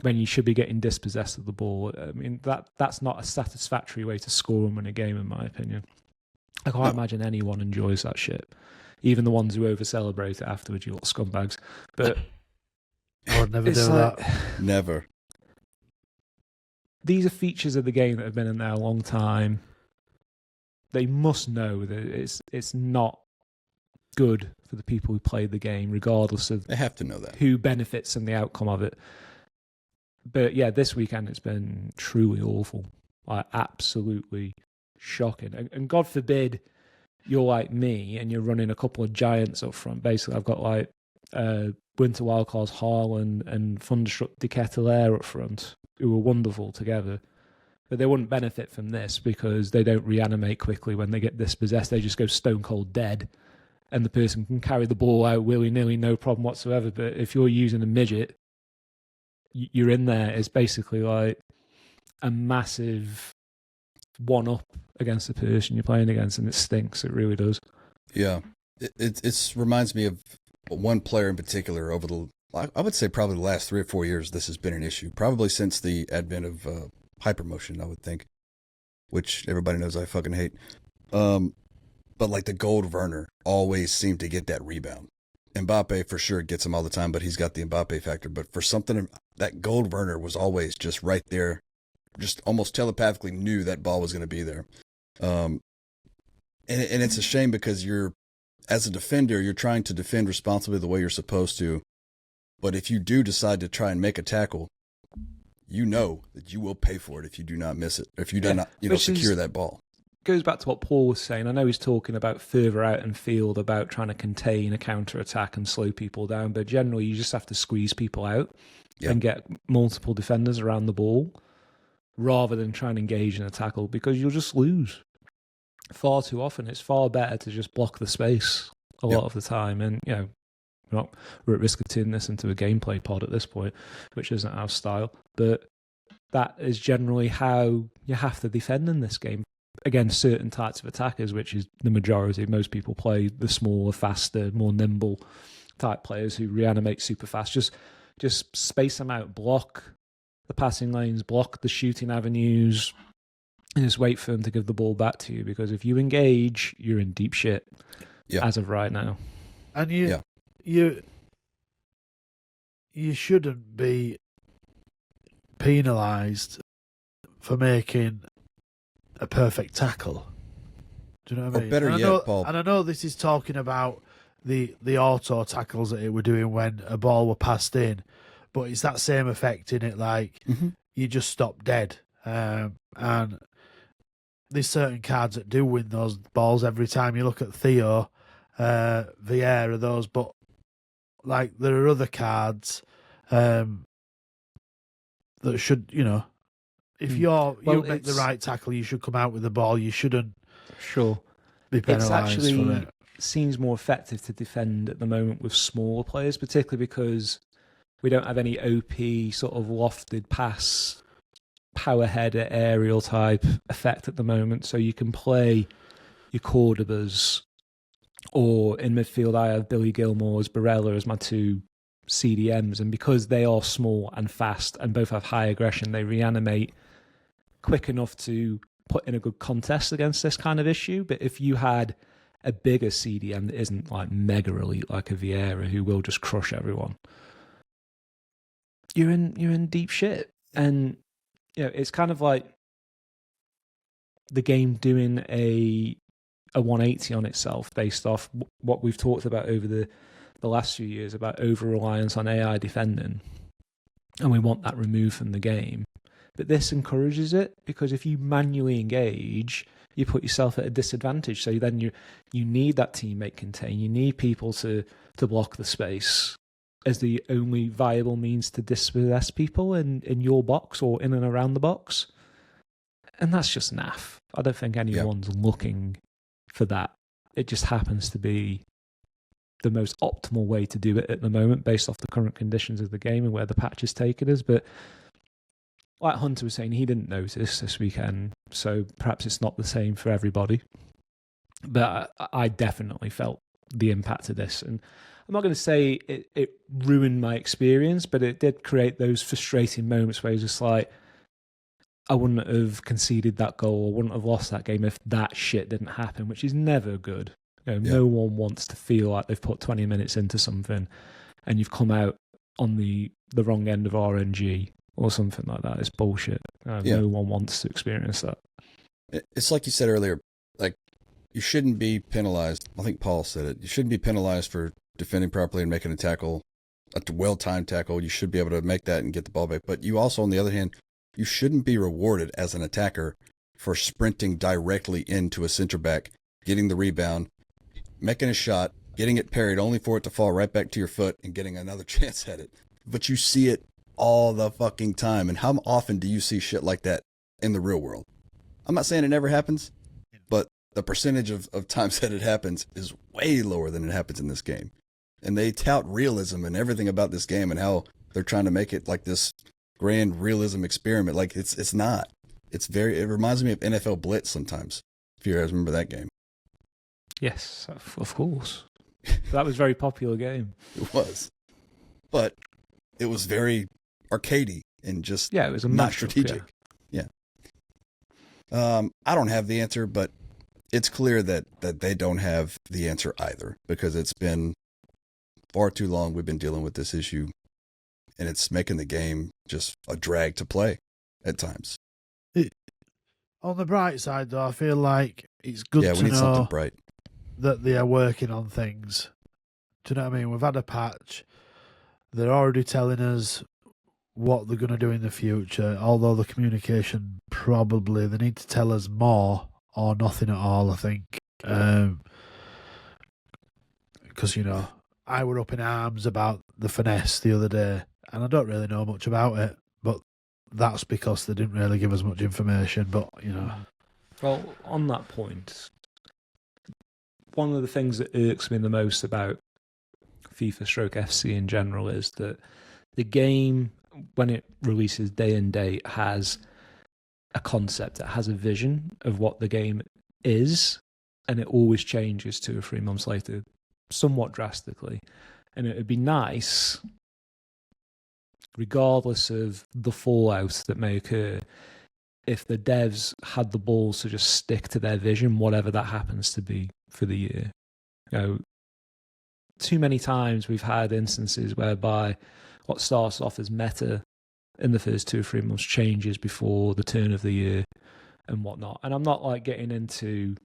when you should be getting dispossessed of the ball. I mean, that's not a satisfactory way to score and win a game, in my opinion. I can't imagine anyone enjoys that shit. Even the ones who over-celebrate it afterwards, you little scumbags. But I would never do that. Never. These are features of the game that have been in there a long time. They must know that it's not good for the people who play the game, regardless of They have to know that. who benefits from the outcome of it. But yeah, this weekend it's been truly awful. Like, absolutely shocking. And God forbid you're like me and you're running a couple of giants up front. Basically, I've got like Winter Wildcards Haaland and Thunderstruck De Ketelaere up front, who are wonderful together. But they wouldn't benefit from this because they don't reanimate quickly when they get dispossessed. They just go stone cold dead. And the person can carry the ball out willy-nilly, no problem whatsoever. But if you're using a midget, you're in there as basically like a massive one-up against the person you're playing against, and it stinks. It really does. Yeah. It reminds me of one player in particular over I would say probably the last 3 or 4 years this has been an issue. Probably since the advent of hypermotion, I would think, which everybody knows I fucking hate. But like the Gold Werner always seemed to get that rebound. Mbappe for sure gets him all the time, but he's got the Mbappe factor. But for something, that Gold Werner was always just right there, just almost telepathically knew that ball was going to be there. And it's a shame because as a defender, you're trying to defend responsibly the way you're supposed to. But if you do decide to try and make a tackle, you know that you will pay for it if you do not miss it, or if you do not secure that ball. Goes back to what Paul was saying. I know he's talking about further out in field, about trying to contain a counter-attack and slow people down, but generally you just have to squeeze people out and get multiple defenders around the ball rather than try and engage in a tackle, because you'll just lose. Far too often, it's far better to just block the space a lot of the time. And, we're at risk of turning this into a gameplay pod at this point, which isn't our style. But that is generally how you have to defend in this game against certain types of attackers, which is the majority. Most people play the smaller, faster, more nimble type players who reanimate super fast. Just space them out, block the passing lanes, block the shooting avenues, and just wait for them to give the ball back to you, because if you engage, you're in deep shit as of right now. And you shouldn't be penalised for making a perfect tackle. Do you know what I Or mean? better yet, Paul. And I know this is talking about the auto tackles that it were doing when a ball were passed in, but it's that same effect in it. Like you just stop dead, and there's certain cards that do win those balls every time. You look at Theo, Vieira, those, but like there are other cards that should, if you make the right tackle, you should come out with the ball. You shouldn't be penalised for it. Seems more effective to defend at the moment with smaller players, particularly because we don't have any OP sort of lofted pass, power header, aerial type effect at the moment. So you can play your Cordobas, or in midfield I have Billy Gilmore's, Barella as my two CDMs, and because they are small and fast and both have high aggression, they reanimate quick enough to put in a good contest against this kind of issue. But if you had a bigger CDM that isn't like mega elite like a Vieira who will just crush everyone, you're in deep shit. And it's kind of like the game doing a 180 on itself based off what we've talked about over the last few years about over-reliance on AI defending, and we want that removed from the game. But this encourages it, because if you manually engage, you put yourself at a disadvantage. So then you need that teammate contain. You need people to block the space as the only viable means to dispossess people in your box or in and around the box. And that's just naff. I don't think anyone's looking for that. It just happens to be the most optimal way to do it at the moment based off the current conditions of the game and where the patch is taking us. But like Hunter was saying, he didn't notice this weekend, so perhaps it's not the same for everybody. But I definitely felt the impact of this. And I'm not going to say it ruined my experience, but it did create those frustrating moments where it's just like, I wouldn't have conceded that goal or wouldn't have lost that game if that shit didn't happen, which is never good. No one wants to feel like they've put 20 minutes into something and you've come out on the wrong end of RNG or something like that. It's bullshit. No one wants to experience that. It's like you said earlier, like you shouldn't be penalized. I think Paul said it. You shouldn't be penalized for defending properly and making a tackle, a well-timed tackle. You should be able to make that and get the ball back. But you also, on the other hand, you shouldn't be rewarded as an attacker for sprinting directly into a center back, getting the rebound, making a shot, getting it parried only for it to fall right back to your foot and getting another chance at it. But you see it all the fucking time. And how often do you see shit like that in the real world? I'm not saying it never happens, but the percentage of times that it happens is way lower than it happens in this game. And they tout realism and everything about this game and how they're trying to make it like this grand realism experiment. Like it's not. It reminds me of NFL Blitz sometimes, if you guys remember that game. Yes, of course. That was a very popular game. It was. But it was very arcadey and just it was not strategic. Yeah. I don't have the answer, but it's clear that they don't have the answer either, because it's been far too long we've been dealing with this issue, and it's making the game just a drag to play at times. On the bright side, though, I feel like it's good to we need something know bright. that they are working on things. Do you know what I mean? We've had a patch. They're already telling us what they're going to do in the future, although the communication probably, they need to tell us more or nothing at all, I think. Because, I were up in arms about the finesse the other day, and I don't really know much about it, but that's because they didn't really give us much information. But, Well, on that point, one of the things that irks me the most about FIFA stroke FC in general is that the game, when it releases day and date, has a concept, it has a vision of what the game is, and it always changes 2 or 3 months later, somewhat drastically. And it would be nice, regardless of the fallout that may occur, if the devs had the balls to just stick to their vision, whatever that happens to be for the year. Too many times we've had instances whereby what starts off as meta in the first 2 or 3 months changes before the turn of the year and whatnot. And I'm not like getting into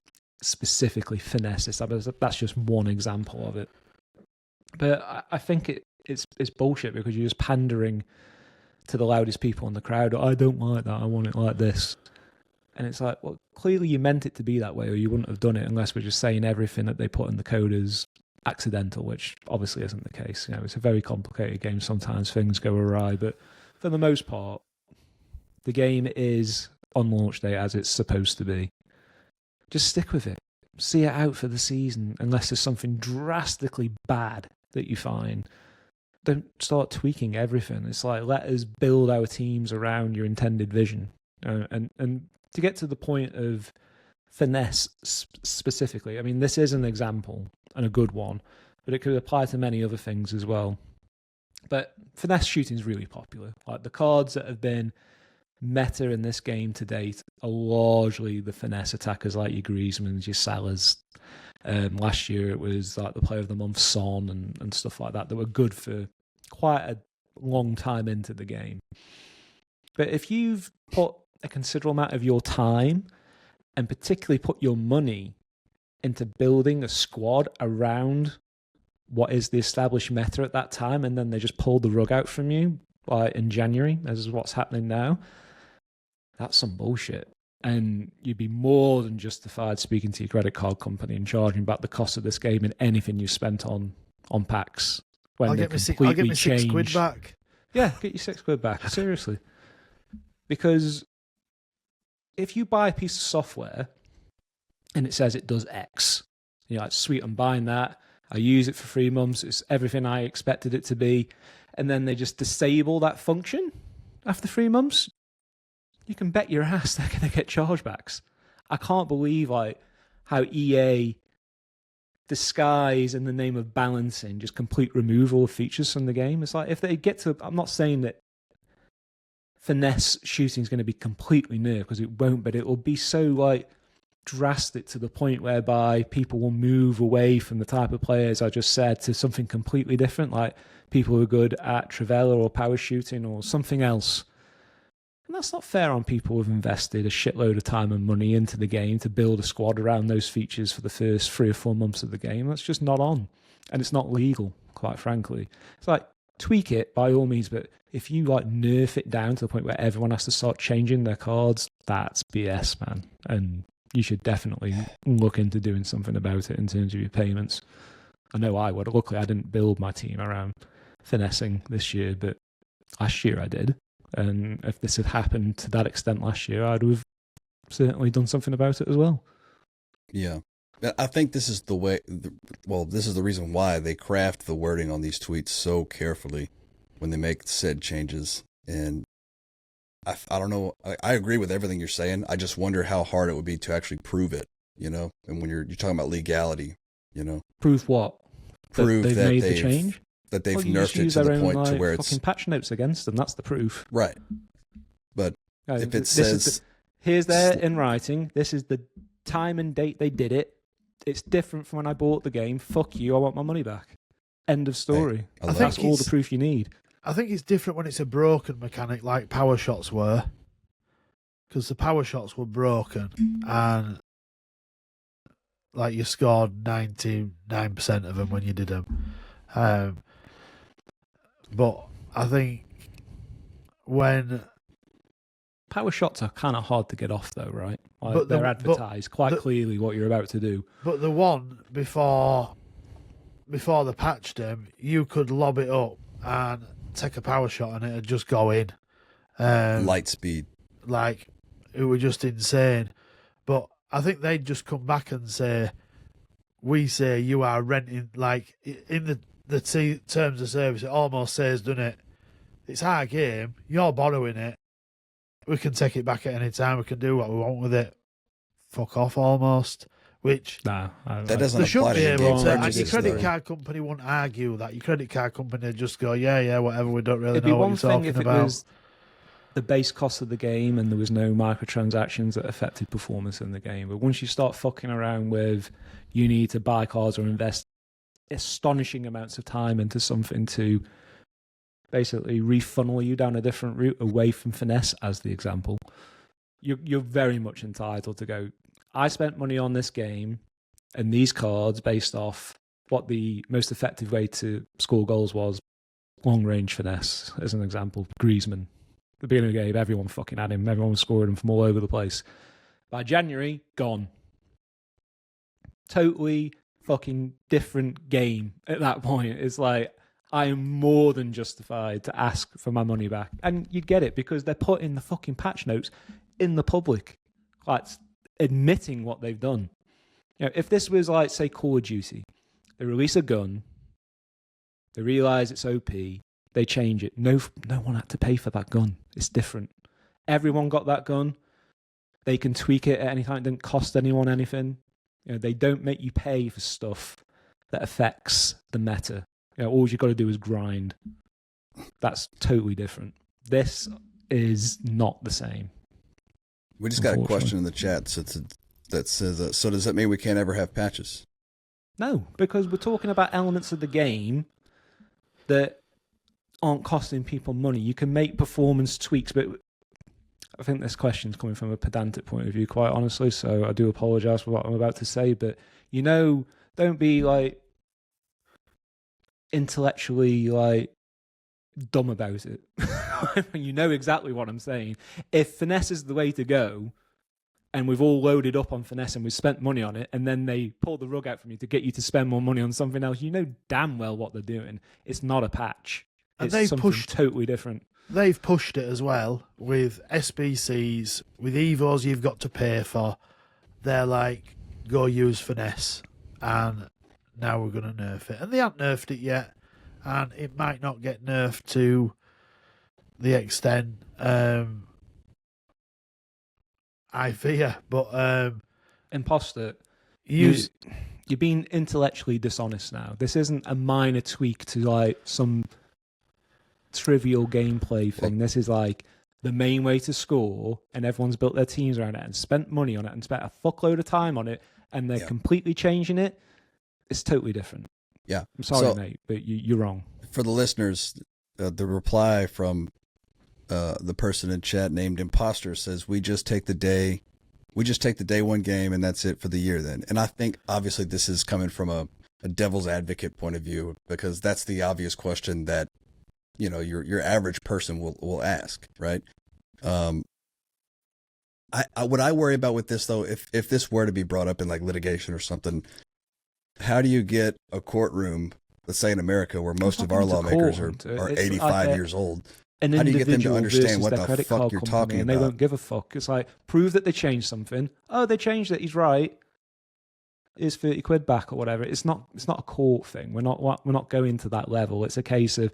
specifically finesse. That's just one example of it. But I think it's bullshit because you're just pandering to the loudest people in the crowd. I don't like that. I want it like this. And it's like, well, clearly you meant it to be that way, or you wouldn't have done it unless we're just saying everything that they put in the code is accidental, which obviously isn't the case. It's a very complicated game. Sometimes things go awry, but for the most part, the game is on launch day as it's supposed to be. Just stick with it. See it out for the season, unless there's something drastically bad that you find. Don't start tweaking everything. It's like, let us build our teams around your intended vision. And to get to the point of finesse specifically, I mean, this is an example and a good one, but it could apply to many other things as well. But finesse shooting is really popular. Like the cards that have been meta in this game to date are largely the finesse attackers like your Griezmanns, your Salahs. Last year it was like the Player of the Month Son and stuff like that were good for quite a long time into the game. But if you've put a considerable amount of your time and particularly put your money into building a squad around what is the established meta at that time, and then they just pulled the rug out from you in January, as is what's happening now, that's some bullshit. And you'd be more than justified speaking to your credit card company and charging back the cost of this game and anything you spent on packs. When I'll they get me completely £6 back. Yeah, get your £6 back. Seriously. Because if you buy a piece of software and it says it does X, you're like, sweet, I'm buying that. I use it for 3 months. It's everything I expected it to be. And then they just disable that function after 3 months. You can bet your ass they're going to get chargebacks. I can't believe how EA disguise in the name of balancing just complete removal of features from the game. It's like if they get to, I'm not saying that finesse shooting is going to be completely nerfed because it won't, but it will be so drastic to the point whereby people will move away from the type of players I just said to something completely different, like people who are good at Trivela or power shooting or something else. And that's not fair on people who've invested a shitload of time and money into the game to build a squad around those features for the first 3 or 4 months of the game. That's just not on. And it's not legal, quite frankly. It's like, tweak it by all means, but if you nerf it down to the point where everyone has to start changing their cards, that's BS, man. And you should definitely look into doing something about it in terms of your payments. I know I would. Luckily, I didn't build my team around finessing this year, but last year I did. And if this had happened to that extent last year, I'd have certainly done something about it as well. Yeah. I think this is the way, this is the reason why they craft the wording on these tweets so carefully when they make said changes. And I don't know, I agree with everything you're saying. I just wonder how hard it would be to actually prove it, And when you're talking about legality, Prove what? Prove that they've made the change? That they've nerfed it to the point to where it's fucking patch notes against them. That's the proof, right? But if it says here's there in writing, this is the time and date they did it. It's different from when I bought the game. Fuck you! I want my money back. End of story. I think that's all the proof you need. I think it's different when it's a broken mechanic like power shots were, because the power shots were broken and you scored 99% of them when you did them. But I think when power shots are kind of hard to get off, though, right? They're advertised quite clearly what you're about to do. But the one before they patched them, you could lob it up and take a power shot and it'd just go in. Light speed. It was just insane. But I think they'd just come back and say, we say you are renting, in the terms of service, it almost says, doesn't it? It's our game. You're borrowing it. We can take it back at any time. We can do what we want with it. Fuck off, almost. Which that doesn't they apply should be to able to. games. Your credit card company wouldn't argue that. Your credit card company would just go, yeah, whatever. We don't really know what you're talking if about. It was the base cost of the game and there was no microtransactions that affected performance in the game. But once you start fucking around with, you need to buy cards or invest astonishing amounts of time into something to basically refunnel you down a different route away from finesse, as the example, you're very much entitled to go, I spent money on this game and these cards based off what the most effective way to score goals was. Long range finesse, as an example. Griezmann. At the beginning of the game, everyone fucking had him. Everyone was scoring him from all over the place. By January, gone. Totally fucking different game at that point. It's like, I am more than justified to ask for my money back. And you get it because they're putting the fucking patch notes in the public. Like, admitting what they've done. You know, if this was like, say, Call of Duty, they release a gun, they realise it's OP, they change it. No one had to pay for that gun. It's different. Everyone got that gun. They can tweak it at any time. It didn't cost anyone anything. You know, they don't make you pay for stuff that affects the meta. You know, all you've got to do is grind. That's totally different. This is not the same. We just got a question in the chat that says, so does that mean we can't ever have patches? No, because we're talking about elements of the game that aren't costing people money. You can make performance tweaks, but I think this question's coming from a pedantic point of view, quite honestly, so I do apologise for what I'm about to say, but, you know, don't be, like, intellectually, like, dumb about it. You know exactly what I'm saying. If finesse is the way to go, and we've all loaded up on finesse and we've spent money on it, and then they pull the rug out from you to get you to spend more money on something else, you know damn well what they're doing. It's not a patch. And It's they've something pushed- totally different. They've pushed it as well with SBCs, with Evos you've got to pay for. They're like, go use finesse, and now we're going to nerf it. And they haven't nerfed it yet, and it might not get nerfed to the extent I fear. But Imposter, use you're being intellectually dishonest now. This isn't a minor tweak to like some trivial gameplay thing. This is like the main way to score, and everyone's built their teams around it and spent money on it and spent a fuckload of time on it, and they're completely changing it. It's totally different. Yeah. I'm sorry, mate, but you're wrong. For the listeners, the reply from the person in chat named Imposter says, we just take the day one game and that's it for the year then. And I think obviously this is coming from a devil's advocate point of view, because that's the obvious question that, you know, your average person will ask, right? What I worry about with this though, if this were to be brought up in like litigation or something, how do you get a courtroom, let's say in America, where most of our lawmakers are 85 years old? An How do you get them to individual understand versus what their the credit fuck card you're company, talking and they about? won't give a fuck. It's like, prove that they changed something. Oh, they changed it. He's right. Here's 30 quid back or whatever. It's not a court thing. We're not going to that level. It's a case of,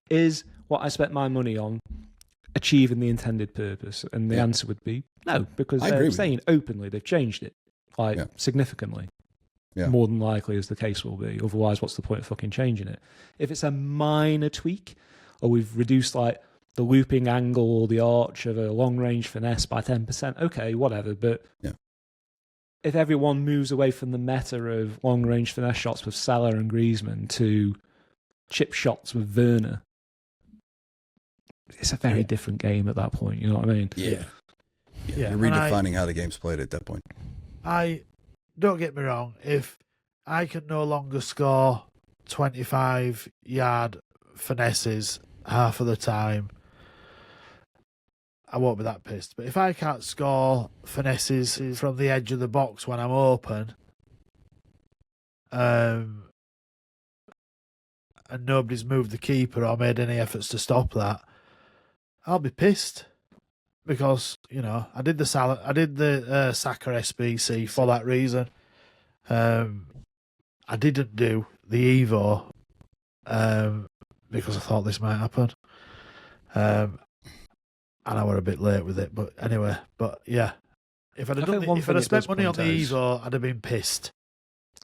is what I spent my money on achieving the intended purpose? And the answer would be no, because they're saying openly they've changed it, like significantly. Yeah. More than likely as the case will be. Otherwise, what's the point of fucking changing it? If it's a minor tweak, or we've reduced like the looping angle or the arch of a long-range finesse by 10%, okay, whatever. But if everyone moves away from the meta of long-range finesse shots with Salah and Griezmann to chip shots with Werner, it's a very different game at that point. You know what I mean? Yeah. You're redefining how the game's played at that point. Don't get me wrong, if I can no longer score 25-yard finesses half of the time, I won't be that pissed. But if I can't score finesses from the edge of the box when I'm open, and nobody's moved the keeper or made any efforts to stop that, I'll be pissed. Because, you know, I did the Saka SBC for that reason. I didn't do the Evo because I thought this might happen. And I were a bit late with it. But anyway, if I'd have spent money on the Evo, I'd have been pissed.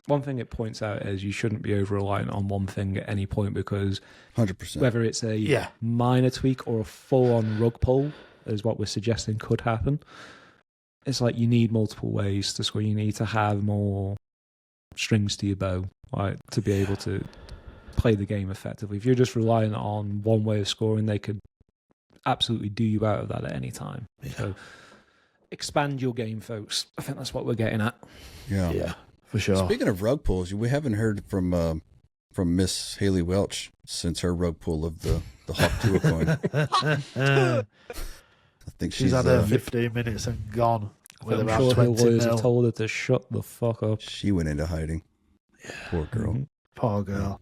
One thing it points out is you shouldn't be over-reliant on one thing at any point, because 100%. whether it's a minor tweak or a full-on rug pull, is what we're suggesting could happen. It's like you need multiple ways to score. You need to have more strings to your bow, like, to be able to play the game effectively. If you're just relying on one way of scoring, they could absolutely do you out of that at any time. Yeah. So expand your game, folks. I think that's what we're getting at. Yeah. Yeah, for sure. Speaking of rug pulls, we haven't heard from Miss Haley Welch since her rug pull of the Hawk Tua coin. I think She's had her 15 minutes and gone. With I'm about sure her 20 lawyers mil. have told her to shut the fuck up. she went into hiding. Poor girl. Mhm. Poor girl.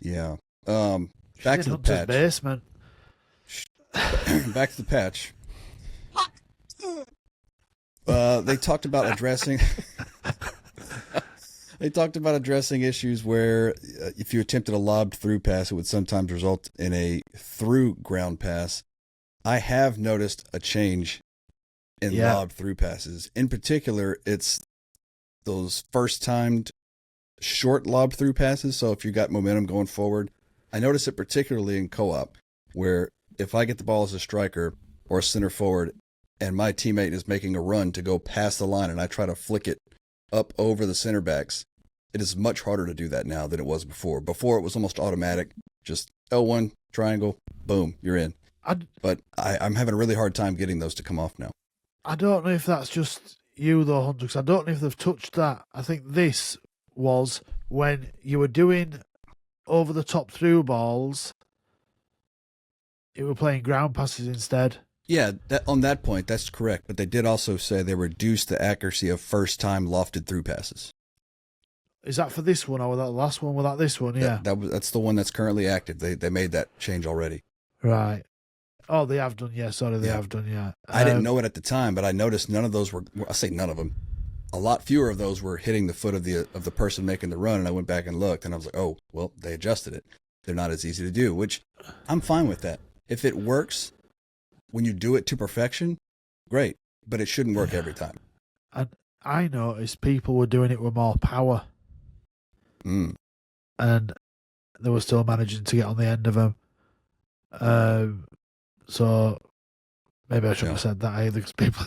Yeah. She's Back in to the Hunter's patch. basement. Back to the patch. They talked about addressing. They talked about addressing issues where if you attempted a lobbed through pass, it would sometimes result in a through ground pass. I have noticed a change in Yeah. lobbed through passes. In particular, it's those first timed short lob through passes. So if you got momentum going forward, I notice it particularly in co-op, where if I get the ball as a striker or a center forward and my teammate is making a run to go past the line and I try to flick it up over the center backs, it is much harder to do that now than it was before. Before it was almost automatic, just L1, triangle, boom, you're in. But I'm having a really hard time getting those to come off now. I don't know if that's just you though, Hunter, because I don't know if they've touched that. I think this was when you were doing over the top through balls, you were playing ground passes instead. Yeah, on that point, that's correct. But they did also say they reduced the accuracy of first-time lofted through passes. Is that for this one or was that the last one? Was that this one? Yeah. That's the one that's currently active. They made that change already. Right. Oh, they have done, yeah. Sorry, they Yeah. have done, yeah. I didn't know it at the time, but I noticed none of those were. I say none of them. A lot fewer of those were hitting the foot of the person making the run. And I went back and looked, and I was like, oh, well, they adjusted it. They're not as easy to do, which I'm fine with that. If it works when you do it to perfection, great. But it shouldn't work every time. And I noticed people were doing it with more power, Mm. and they were still managing to get on the end of them. So maybe I shouldn't have said that either, because people.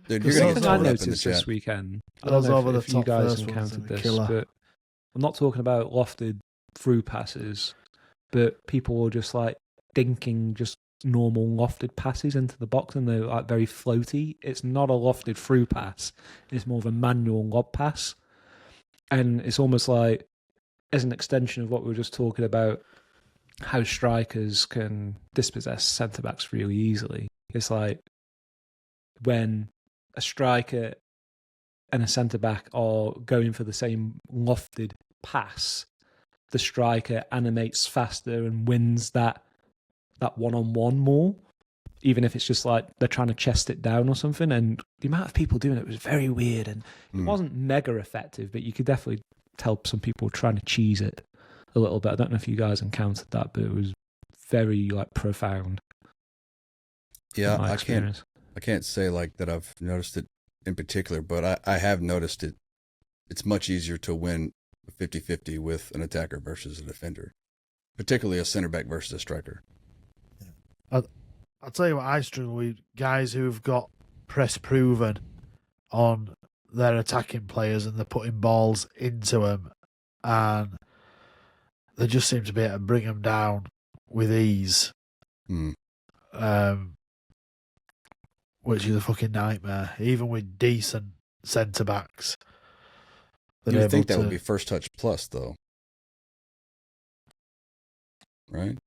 Dude, Because you're going to Something get I caught up in the noticed this chat. weekend. I Those don't know over the if you top guys first ones encountered are the this, killer. but I'm not talking about lofted through passes, but people were just like dinking just normal lofted passes into the box, and they're like very floaty. It's not a lofted through pass; it's more of a manual lob pass, and it's almost like as an extension of what we were just talking about, how strikers can dispossess centre backs really easily. It's like when a striker and a centre back are going for the same lofted pass, the striker animates faster and wins that one-on-one more, even if it's just like they're trying to chest it down or something. And the amount of people doing it was very weird, and it wasn't mega effective, but you could definitely tell some people were trying to cheese it a little bit. I don't know if you guys encountered that, but it was very like profound. Yeah, in my I experience. can't say like that I've noticed it in particular, but I have noticed it. It's much easier to win 50-50 with an attacker versus a defender, particularly a center back versus a striker. I'll tell you what I struggle with, guys who've got press proven on their attacking players and they're putting balls into them, and they just seem to be able to bring them down with ease, Mm. which is a fucking nightmare, even with decent centre backs. You would think that would be first touch plus, though, right?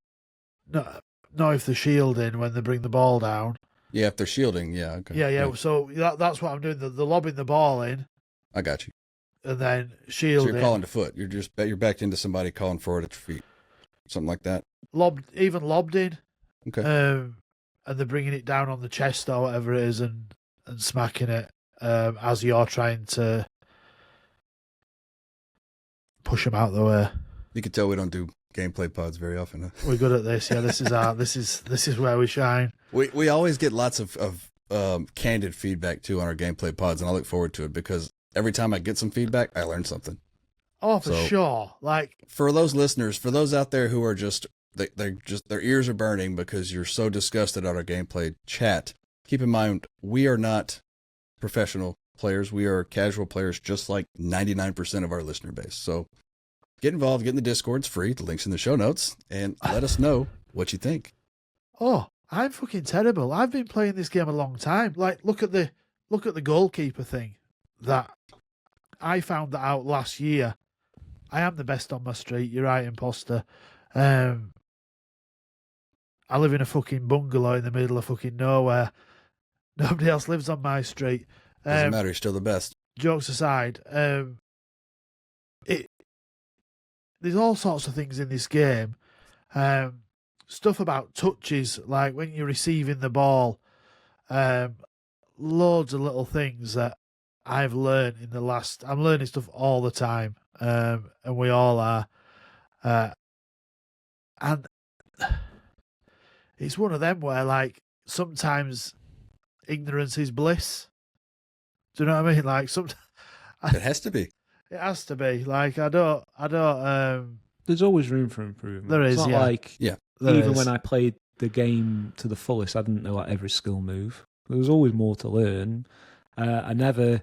No, if they're shielding when they bring the ball down. Yeah, if they're shielding, yeah. Okay. Yeah. So that's what I'm doing. They're lobbing the ball in I got you. and then So shielding. you're calling to foot. You're backed into somebody calling forward at your feet, something like that. lobbed in. Okay. And they're bringing it down on the chest or whatever it is and smacking it as you're trying to push them out the way. You can tell we don't do gameplay pods very often. Huh? We're good at this. Yeah, this is where we shine. We always get lots of candid feedback too on our gameplay pods, and I look forward to it because every time I get some feedback, I learn something. Oh, for So- sure. Like, For those listeners, for those out there who are just their ears are burning because you're so disgusted at our gameplay chat, keep in mind we are not professional players. We are casual players, just like 99% of our listener base. So get involved, get in the Discord. It's free. The link's in the show notes. And let us know what you think. Oh, I'm fucking terrible. I've been playing this game a long time. Like, look at the goalkeeper thing. That I found that out last year. I am the best on my street. You're right, imposter. I live in a fucking bungalow in the middle of fucking nowhere. Nobody else lives on my street. Doesn't matter. You're still the best. Jokes aside, there's all sorts of things in this game. Stuff about touches, like when you're receiving the ball. Loads of little things that I've learned in the last. I'm learning stuff all the time, and we all are. And it's one of them where, like, sometimes ignorance is bliss. Do you know what I mean? Like, It has to be. it has to be. Like, I don't. There's always room for improvement. There is, it's not yeah. like There even is. when I played the game to the fullest, I didn't know like every skill move. There was always more to learn. I never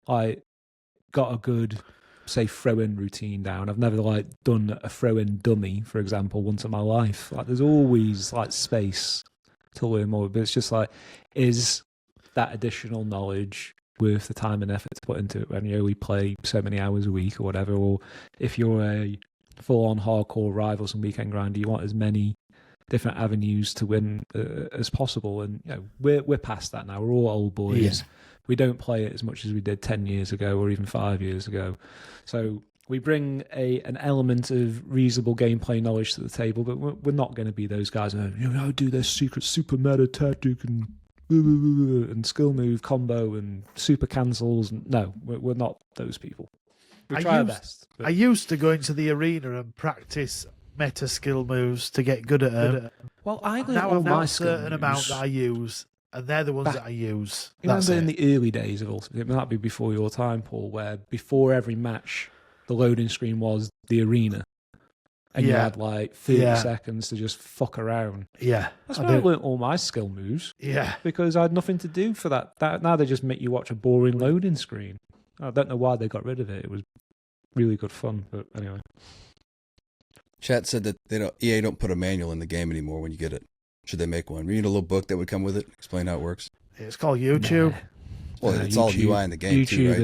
got a good, say, throw-in routine down. I've never done a throw-in dummy, for example, once in my life. Like, there's always space to learn more. But it's just is that additional knowledge worth the time and effort to put into it when you only play so many hours a week or whatever? Or if you're a full-on hardcore rivals and weekend grinder, you want as many different avenues to win as possible. And we're past that now. We're all old boys. Yeah. We don't play it as much as we did 10 years ago or even 5 years ago. So we bring an element of reasonable gameplay knowledge to the table, but we're not going to be those guys who do their secret super meta tactic and skill move combo and super cancels. No, we're not those people. We try our best. But I used to go into the arena and practice meta skill moves to get good at them. well, I learned Now all I've my got a skill certain amount moves. that I use, and they're the ones that I use. You That's remember in it. the early days of Ultimate, it might be before your time, Paul, where before every match, the loading screen was the arena. And you Yeah. had 30 Yeah. seconds to just fuck around. Yeah, That's I where I do. learnt all my skill moves, Yeah, because I had nothing to do for that. Now they just make you watch a boring loading screen. I don't know why they got rid of it. It was really good fun, but anyway. Chat said that EA don't put a manual in the game anymore when you get it. Should they make one? Read a little book that would come with it, explain how it works. it's called YouTube. Nah. Well, it's all YouTube- UI in the game YouTube too, right?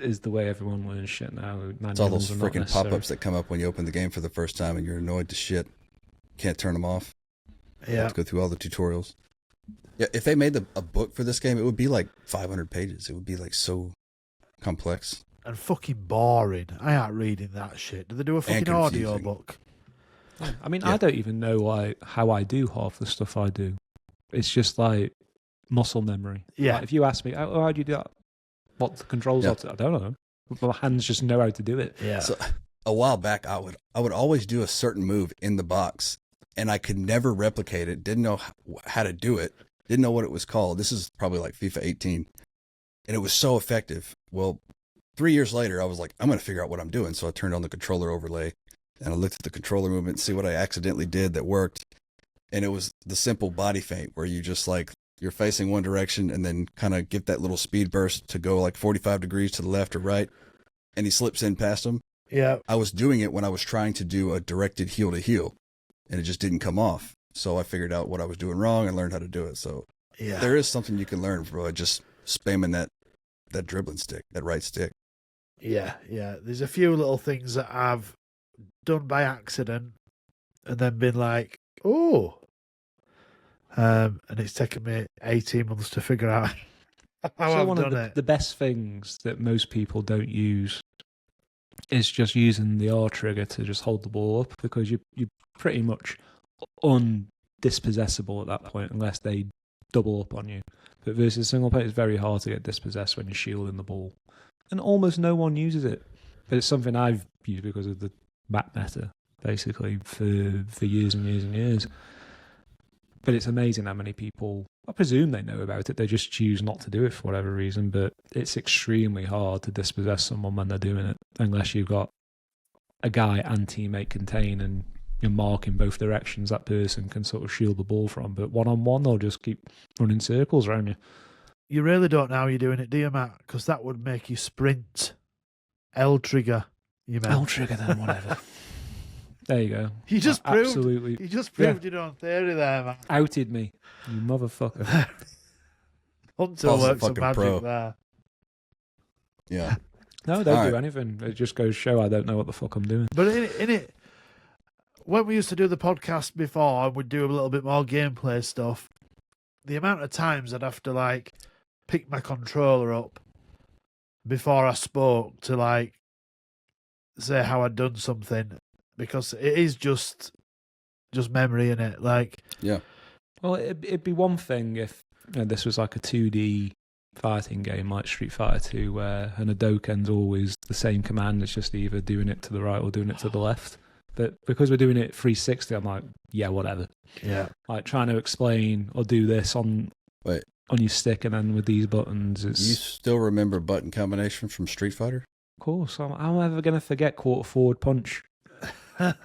is the way everyone learns shit now. It's all those Manuals are not freaking necessary. pop-ups that come up when you open the game for the first time and you're annoyed to shit. Can't turn them off. You Yeah, have to go through all the tutorials. Yeah, if they made a book for this game, it would be 500 pages. It would be so complex. and fucking boring. I ain't reading that shit. Do they do a fucking audio confusing. book? I mean, Yeah. I don't even know how I do half the stuff I do. It's just muscle memory. Yeah. Like, if you ask me, how do you do that? What the controls Yeah. are? I don't know. My hands just know how to do it. Yeah, So a while back, I would always do a certain move in the box, and I could never replicate it. Didn't know how to do it. Didn't know what it was called. This is probably FIFA 18, and it was so effective. Well, 3 years later, I was like, I'm going to figure out what I'm doing. So I turned on the controller overlay, and I looked at the controller movement and see what I accidentally did that worked. And it was the simple body feint where you just you're facing one direction and then kind of get that little speed burst to go 45 degrees to the left or right, and he slips in past him. yeah, I was doing it when I was trying to do a directed heel to heel, and it just didn't come off. So I figured out what I was doing wrong and learned how to do it. So yeah. there is something you can learn by just spamming that dribbling stick, that right stick. Yeah, yeah. There's a few little things that I've done by accident and then been like, oh. And it's taken me 18 months to figure out how So I've one done of it. the best things that most people don't use is just using the R trigger to just hold the ball up, because you're pretty much undispossessable at that point unless they double up on you. But versus single player, it's very hard to get dispossessed when you're shielding the ball. And almost no one uses it. But it's something I've used because of the map meta, basically, for years and years and years. But it's amazing how many people, I presume they know about it, they just choose not to do it for whatever reason, but it's extremely hard to dispossess someone when they're doing it, unless you've got a guy and teammate contain and you're marking both directions that person can sort of shield the ball from. But one-on-one, they'll just keep running circles around you. You really don't know how you're doing it, do you, Matt? Because that would make you sprint. L trigger. You meant. I'll trigger them, whatever. There you go. You just proved. Absolutely You just proved your own theory there, man. outed me, you motherfucker. Hunter Paul's a works of fucking magic pro. there. Yeah. No, don't All do right. anything. It just goes to show I don't know what the fuck I'm doing. But in it, when we used to do the podcast before, and we'd do a little bit more gameplay stuff. The amount of times I'd have to like pick my controller up before I spoke to like say how I'd done something, because it is just memory in it. Like, Well, it'd be one thing if this was like a 2D fighting game like Street Fighter 2, where an Hadouken's always the same command. It's just either doing it to the right or doing it to the left. But because we're doing it 360, I'm like, yeah, whatever. yeah, Like trying to explain or do this on your stick, and then with these buttons, You it's still remember button combinations from Street Fighter? of course. I'm ever going to forget quarter forward punch What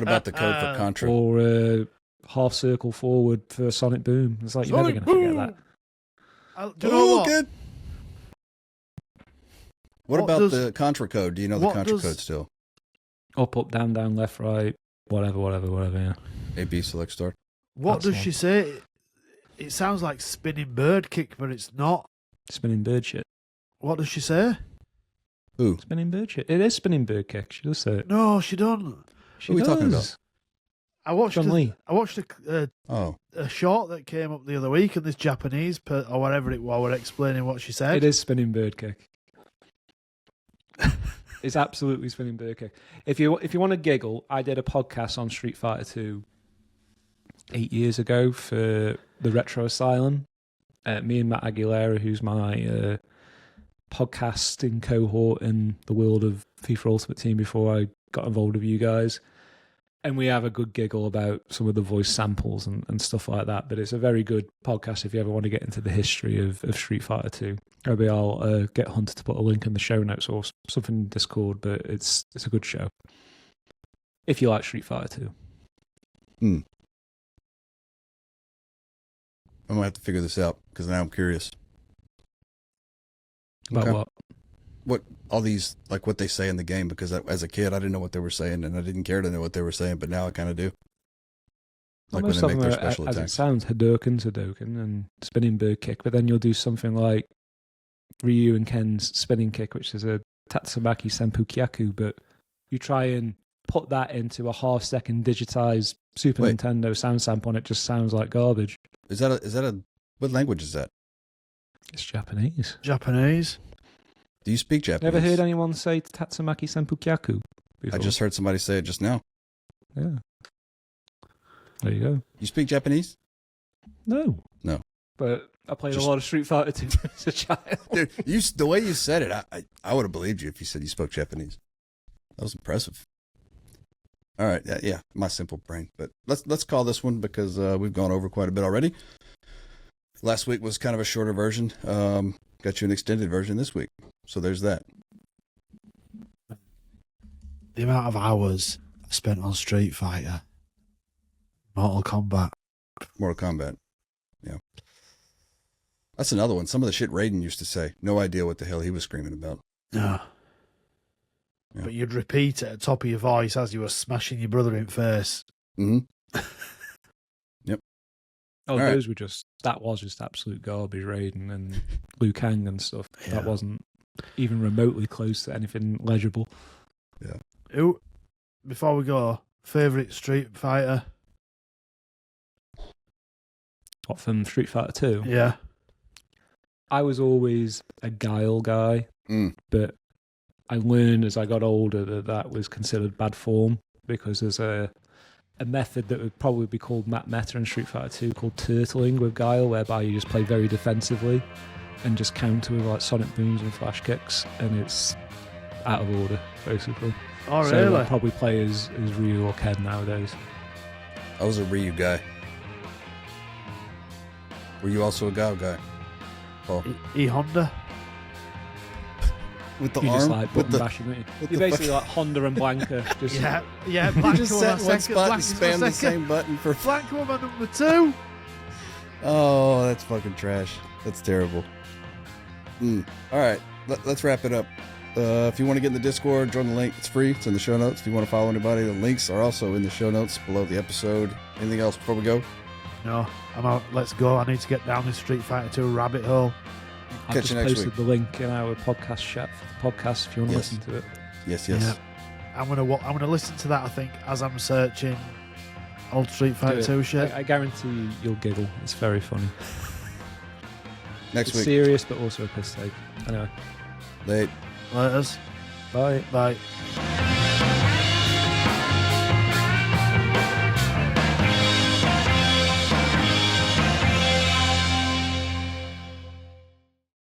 about the code for Contra? or half circle forward for Sonic Boom? It's like you're never going to forget that. Do you know what? Good. What What about does- the Contra code? Do you know the what Contra does- code still? Up, up, down, down, left, right, whatever. Yeah. A, B, select, start. What That's does one. she say? It sounds like spinning bird kick, but it's not. Spinning bird shit. What does she say? Who? Spinning bird shit. It is spinning bird kick. She does say it. No, she don't. She Who are we talking does. I watched. John Lee. I watched Oh, a short that came up the other week, and this Japanese or whatever it was were explaining what she said. It is spinning bird kick. It's absolutely spinning bird kick. If you want to giggle, I did a podcast on Street Fighter 2 8 years ago for the Retro Asylum. Me and Matt Aguilera, who's my podcasting cohort in the world of FIFA Ultimate Team before I got involved with you guys. And we have a good giggle about some of the voice samples and stuff like that. But it's a very good podcast if you ever want to get into the history of Street Fighter 2. Maybe I'll get Hunter to put a link in the show notes or something in Discord, but it's a good show. If you like Street Fighter 2. I'm gonna have to figure this out because now I'm curious. About Okay. what? What all these like what they say in the game? Because as a kid, I didn't know what they were saying, and I didn't care to know what they were saying, but now I kind of do. Like Most when of they make them their are, special as it attacks. sounds, Hadouken, and spinning bird kick, but then you'll do something like Ryu and Ken's spinning kick, which is a Tatsumaki Senpu Kyaku, but you try and put that into a half-second digitized Super Wait. Nintendo sound sample, and it just sounds like garbage. Is that a what language is that? It's Japanese. Japanese. Do you speak Japanese? Never heard anyone say Tatsumaki Senpu Kyaku before? I just heard somebody say it just now. Yeah. There you go. You speak Japanese? No. No. But I played Just- a lot of Street Fighter 2 as a child. Dude, the way you said it, I would have believed you if you said you spoke Japanese. That was impressive. All right, yeah, my simple brain. But let's call this one because we've gone over quite a bit already. Last week was kind of a shorter version. Got you an extended version this week, so there's that. The amount of hours I spent on Street Fighter, Mortal Kombat. Mortal Kombat. Yeah, that's another one. Some of the shit Raiden used to say. No idea what the hell he was screaming about. Yeah. Yeah. But you'd repeat it at the top of your voice as you were smashing your brother in face. Mm-hmm. Oh, All right. those were that was just absolute garbage, Raiden and Liu Kang and stuff. Yeah. That wasn't even remotely close to anything legible. Who, before we go, favourite Street Fighter? What, from Street Fighter 2? Yeah. I was always a Guile guy, Mm. but I learned as I got older that was considered bad form because there's a method that would probably be called meta in Street Fighter 2 called turtling with Guile, whereby you just play very defensively and just counter with like sonic booms and flash kicks, and it's out of order, basically. Oh, So really? I'd probably play as Ryu or Ken nowadays. I was a Ryu guy. Were you also a Gao guy? Paul? Honda. With the You just arm? like with button the, bashing, don't you? with You're the basically like Honda and Blanca. Just Yeah, yeah. you Blanca just was sat my in one second. spot and Blanca's my spam the second. same button for... Blanca was my number 2. Oh, that's fucking trash. That's terrible. All right, let's wrap it up. If you want to get in the Discord, join the link. It's free. It's in the show notes. If you want to follow anybody, the links are also in the show notes below the episode. Anything else before we go? No, I'm out. Let's go. I need to get down this Street Fighter 2 rabbit hole. I've Catch just you next posted week. the link in our podcast chat for the podcast if you want to Yes. listen to it. Yes. Yeah. I'm gonna listen to that. I think as I'm searching old Street Fighter Do it. 2 shit. I guarantee you'll giggle. It's very funny. Next It's week. serious, but also a piss take. Anyway, Late. Laters. bye. Bye.